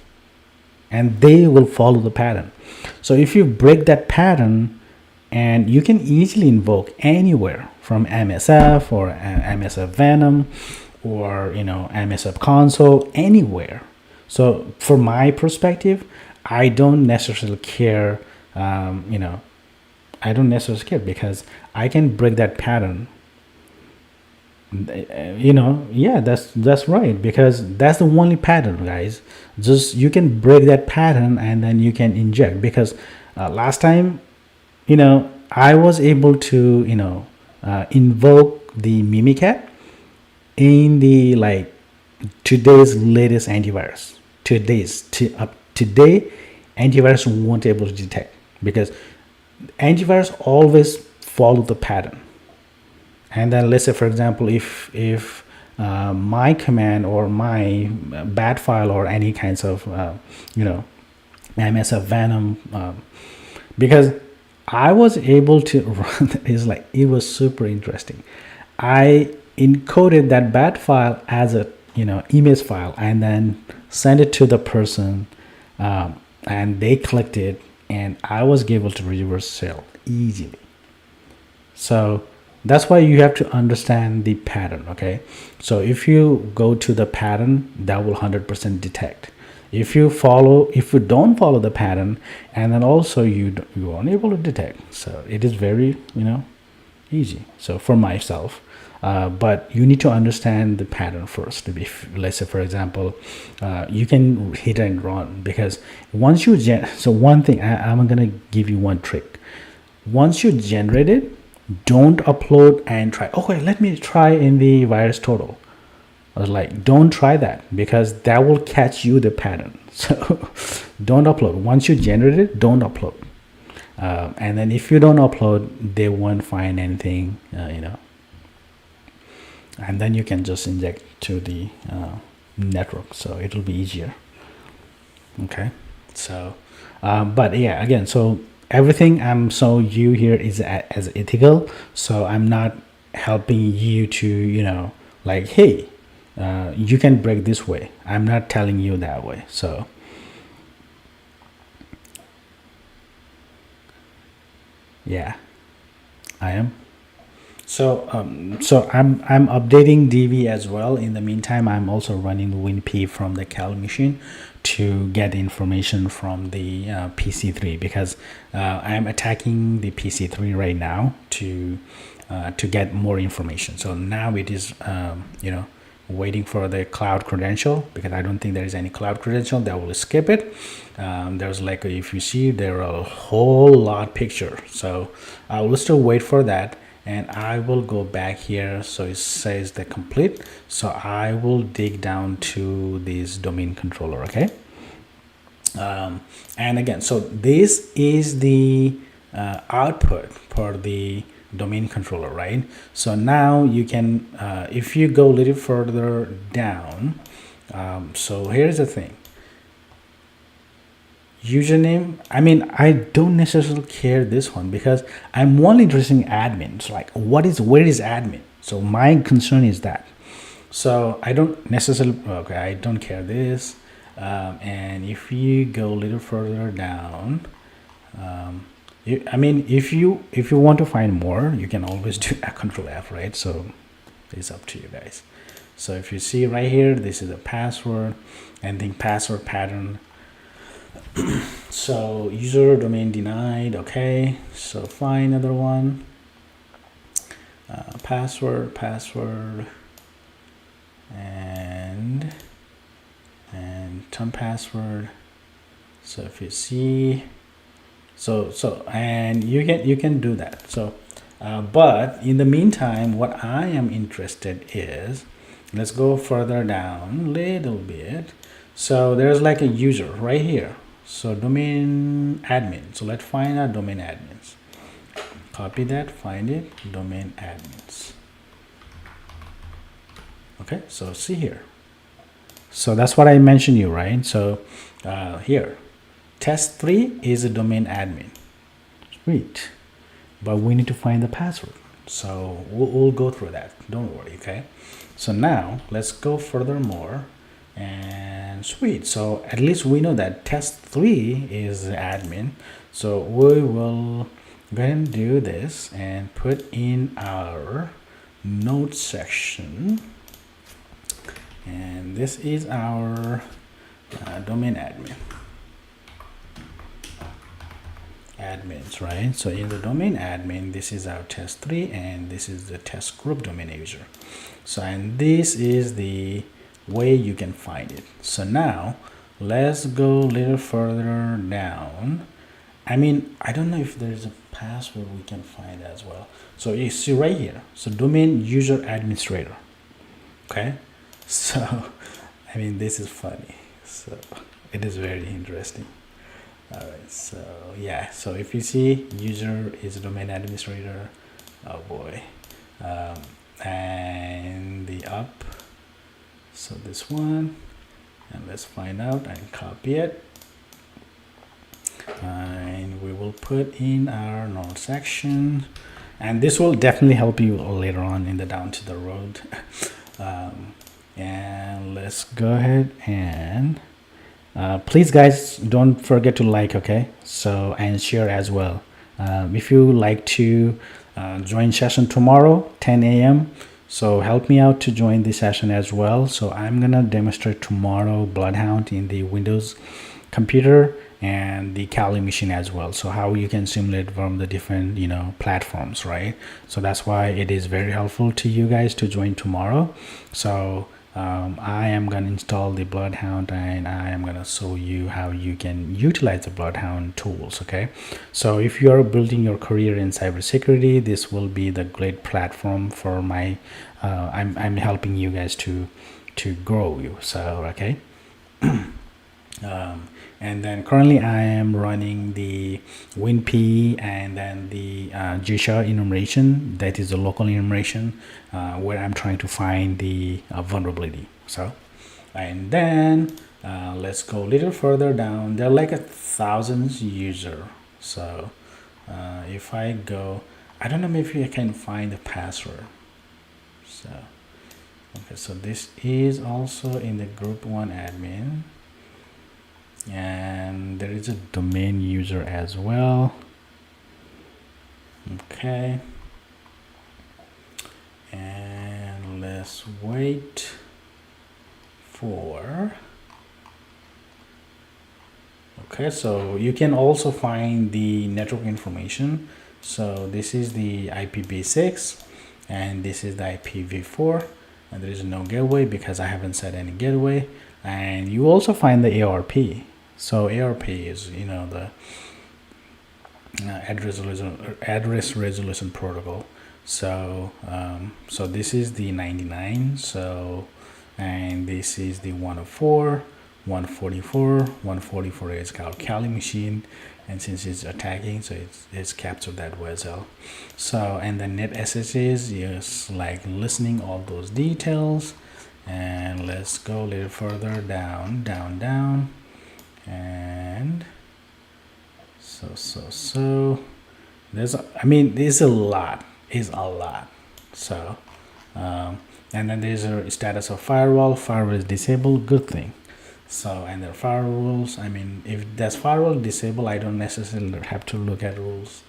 and they will follow the pattern. So if you break that pattern, and you can easily invoke anywhere from MSF or MSF Venom, or MSF console, anywhere. So from my perspective, I don't necessarily care. I don't necessarily care, because I can break that pattern. Yeah, that's right, because that's the only pattern, guys. Just you can break that pattern, and then you can inject. Because last time, I was able to invoke the Mimicat in the like today's latest antivirus. Today antivirus won't able to detect, because antivirus always follow the pattern. And then let's say, for example, if my command or my bat file or any kinds of MSF Venom, because I was able to run, it was super interesting. I encoded that bat file as a image file, and then sent it to the person, and they clicked it, and I was able to reverse sale easily. So that's why you have to understand the pattern. Okay, so if you go to the pattern, that will 100% detect. If you don't follow the pattern, and then also you aren't able to detect. So it is very easy. So for myself, but you need to understand the pattern first. If let's say, for example, you can hit and run, because once you so one thing, I'm gonna give you one trick. Once you generate it, don't upload and try. Okay, let me try in the virus total. I was like, don't try that, because that will catch you the pattern. So don't upload. Once you generate it, don't upload. And then if you don't upload, they won't find anything, and then you can just inject to the network. So it will be easier. Okay. So, but yeah, again, so everything so you here is as ethical. So I'm not helping you to like, hey, you can break this way. I'm not telling you that way. So yeah, I am. So I'm updating DV as well. In the meantime, I'm also running the WinP from the Cal machine to get information from the PC3, because I'm attacking the PC3 right now to get more information. So now it is waiting for the cloud credential, because I don't think there is any cloud credential. That will skip it. There's like, if you see, there are a whole lot picture. So I will still wait for that. And I will go back here, so it says the complete. So I will dig down to this domain controller. Okay, and again, so this is the output for the domain controller, right? So now you can, if you go a little further down, so here's the thing. Username, I mean, I don't necessarily care this one, because I'm only interested in admin. So like, where is admin? So my concern is that. So I don't necessarily, okay, I don't care this. And if you go a little further down, I mean, if you want to find more, you can always do a Control F, right? So it's up to you guys. So if you see right here, this is a password, and then password pattern. So user domain denied. Okay, so find another one. Password, and term password. So if you see, and you can do that. So but in the meantime, what I am interested is, let's go further down a little bit. So there's like a user right here, so domain admin. So let's find our domain admins. Copy that, find it, domain admins. Okay, so see here. So that's what I mentioned you, right? So here, test3 is a domain admin. Sweet. But we need to find the password. So we'll go through that. Don't worry, okay? So now let's go furthermore. And sweet. So at least we know that test3 is the admin. So we will go ahead and do this and put in our notes section. And this is our domain admins, right? So in the domain admin, this is our test3 and this is the test group domain user. So and this is the way you can find it. So now let's go a little further down. I mean, I don't know if there's a password we can find as well. So you see right here, so domain user administrator. Okay, so I mean, this is funny, so it is very interesting. All right, so yeah, so if you see user is domain administrator, oh boy, and the up, so this one, and let's find out and copy it, and we will put in our node section, and this will definitely help you later on in the down to the road. And let's go ahead and please guys don't forget to like, okay, so and share as well. If you like to join session tomorrow 10 a.m. so help me out to join the session as well. So I'm gonna demonstrate tomorrow Bloodhound in the Windows computer and the Kali machine as well, so how you can simulate from the different platforms, right? So that's why it is very helpful to you guys to join tomorrow. So I am going to install the Bloodhound and I am going to show you how you can utilize the Bloodhound tools. Okay, so if you are building your career in cybersecurity, this will be the great platform for my I'm helping you guys to grow you. So okay. And then currently I am running the WinP and then the GSHA enumeration, that is the local enumeration, where I'm trying to find the vulnerability. So, and then let's go a little further down. There are like 1,000 users. So if I go, I don't know, maybe I can find the password. So, okay, so this is also in the group 1 admin. And there is a domain user as well. Okay, and let's wait for, okay, so you can also find the network information. So this is the IPv6 and this is the IPv4, and there is no gateway because I haven't set any gateway. And you also find the ARP. So ARP is the address resolution protocol. So so this is the 99. So and this is the 104, 144. 144 is called Kali machine, and since it's attacking, so it's captured that as well. So and the net SSH is like listening all those details. And let's go a little further down, and so there's there's a lot. So and then there's a status of firewall is disabled, good thing. So and the firewalls, if that's firewall disabled, I don't necessarily have to look at rules.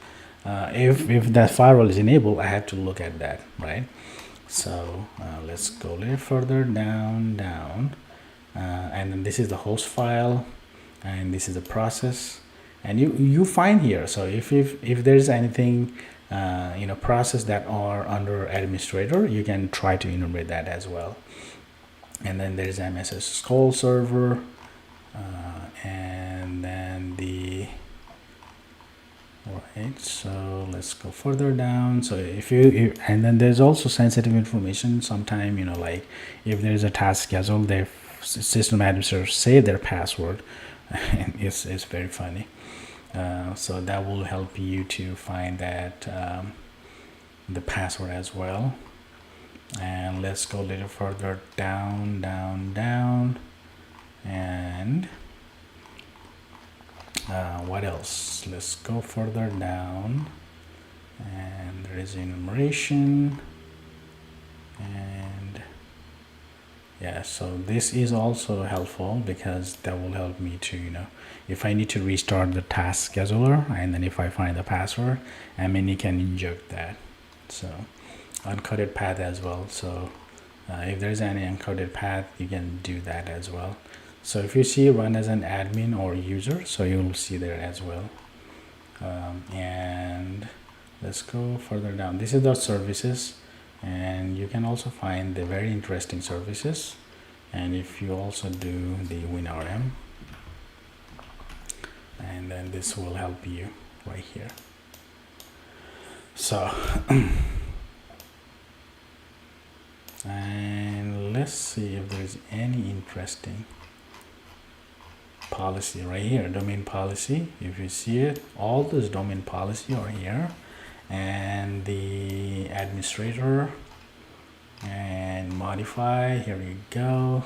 If that firewall is enabled, I have to look at that, right? So let's go a little further down, and then this is the host file, and this is the process. and you find here. So if there's anything process that are under administrator, you can try to enumerate that as well. And then there's MSS SQL server, and then right, so let's go further down. So and then there's also sensitive information. Sometime, like if there's a task schedule, the system administrators say their password, and it's very funny. So that will help you to find that the password as well. And let's go a little further down, and what else? Let's go further down, and there is enumeration, and yeah, so this is also helpful because that will help me to, if I need to restart the task scheduler, and then if I find the password, you can inject that. So uncoded path as well. So if there's any uncoded path, you can do that as well. So if you see run as an admin or user, so you'll see there as well. And let's go further down. This is the services, and you can also find the very interesting services. And if you also do the WinRM, and then this will help you right here. So and let's see if there's any interesting policy right here. Domain policy, if you see it, all those domain policy are here, and the administrator, and modify, here you go.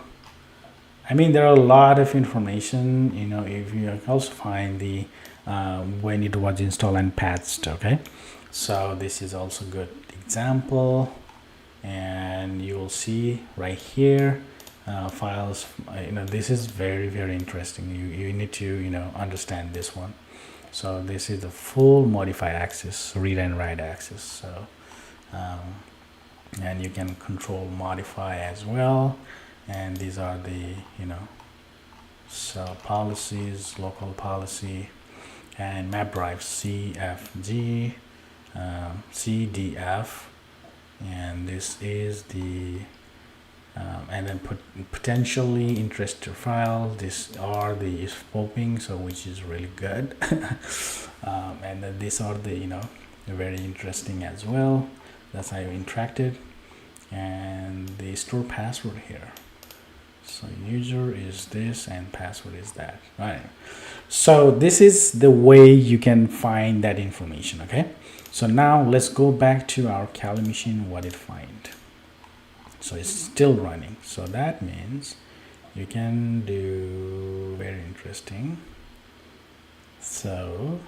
There are a lot of information. If you also find the when it was installed and patched. Okay, so this is also good example. And you will see right here files. This is very, very interesting. You need to understand this one. So this is the full modify access, read and write access. So and you can control modify as well. And these are the so policies, local policy, and map drive CFG, CDF. And this is the and then potentially interested file. These are the scoping, so which is really good. And then these are the very interesting as well. That's how you interacted. And the store password here. So user is this and password is that. Right. So this is the way you can find that information. Okay. So now let's go back to our Kali machine, what it find. So it's still running. So that means you can do very interesting. So,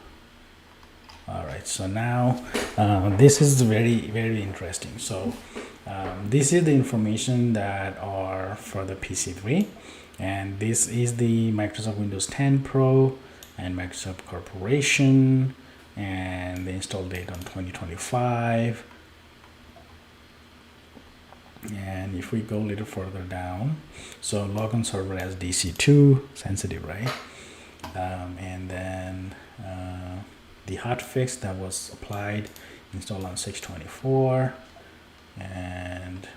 all right. So now this is very, very interesting. So this is the information that are for the PC3. And this is the Microsoft Windows 10 Pro and Microsoft Corporation. And the install date on 2025. And if we go a little further down, so logon server as DC2, sensitive, right? And then the hotfix that was applied, installed on 6/24, and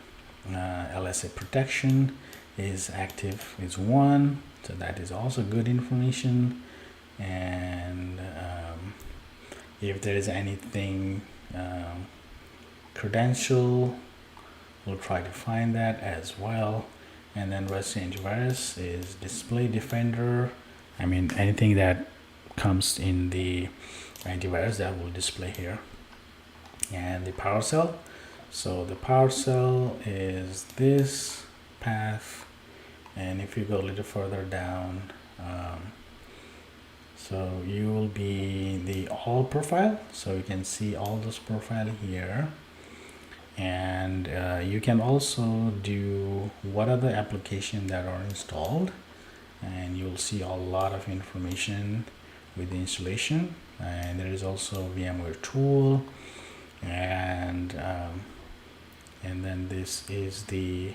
LSA protection is active, is 1, so that is also good information. And if there is anything credential, we'll try to find that as well. And then Rust antivirus is display defender. Anything that comes in the antivirus that will display here. And the PowerShell. So the PowerShell is this path. And if you go a little further down, so you will be the all profile, so you can see all those profile here. And you can also do what are the applications that are installed, and you'll see a lot of information with the installation. And there is also VMware tool, and then this is the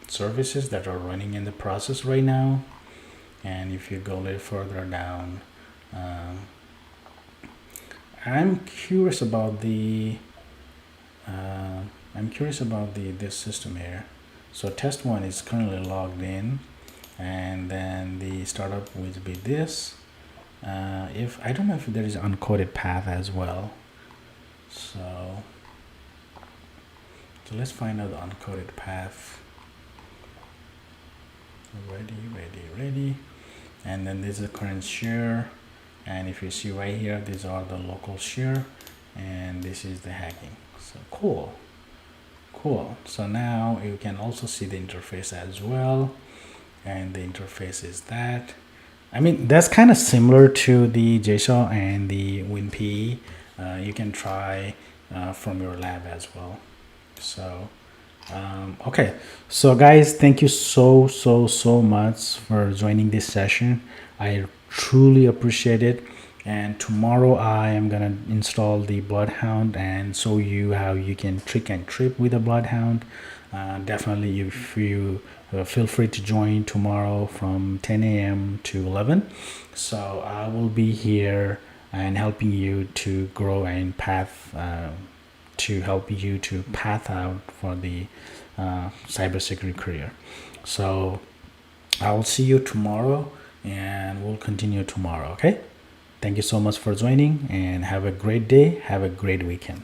services that are running in the process right now. And if you go a little further down, I'm curious about this system here. So test one is currently logged in, and then the startup would be this. If I don't know if there is uncoded path as well. So let's find out the uncoded path. Ready. And then this is the current share. And if you see right here, these are the local share, and this is the hacking. So cool. So now you can also see the interface as well. And the interface is that. I mean, that's kind of similar to the JSON and the WinPE. You can try from your lab as well. So okay, so guys, thank you so much for joining this session. I truly appreciate it. And tomorrow I am gonna install the Bloodhound and show you how you can trick and trip with a Bloodhound. Definitely, if you feel free to join tomorrow from 10 a.m. to 11. So I will be here and helping you to grow and path to help you to path out for the cybersecurity career. So I will see you tomorrow, and we'll continue tomorrow. Okay, thank you so much for joining, and have a great day, have a great weekend.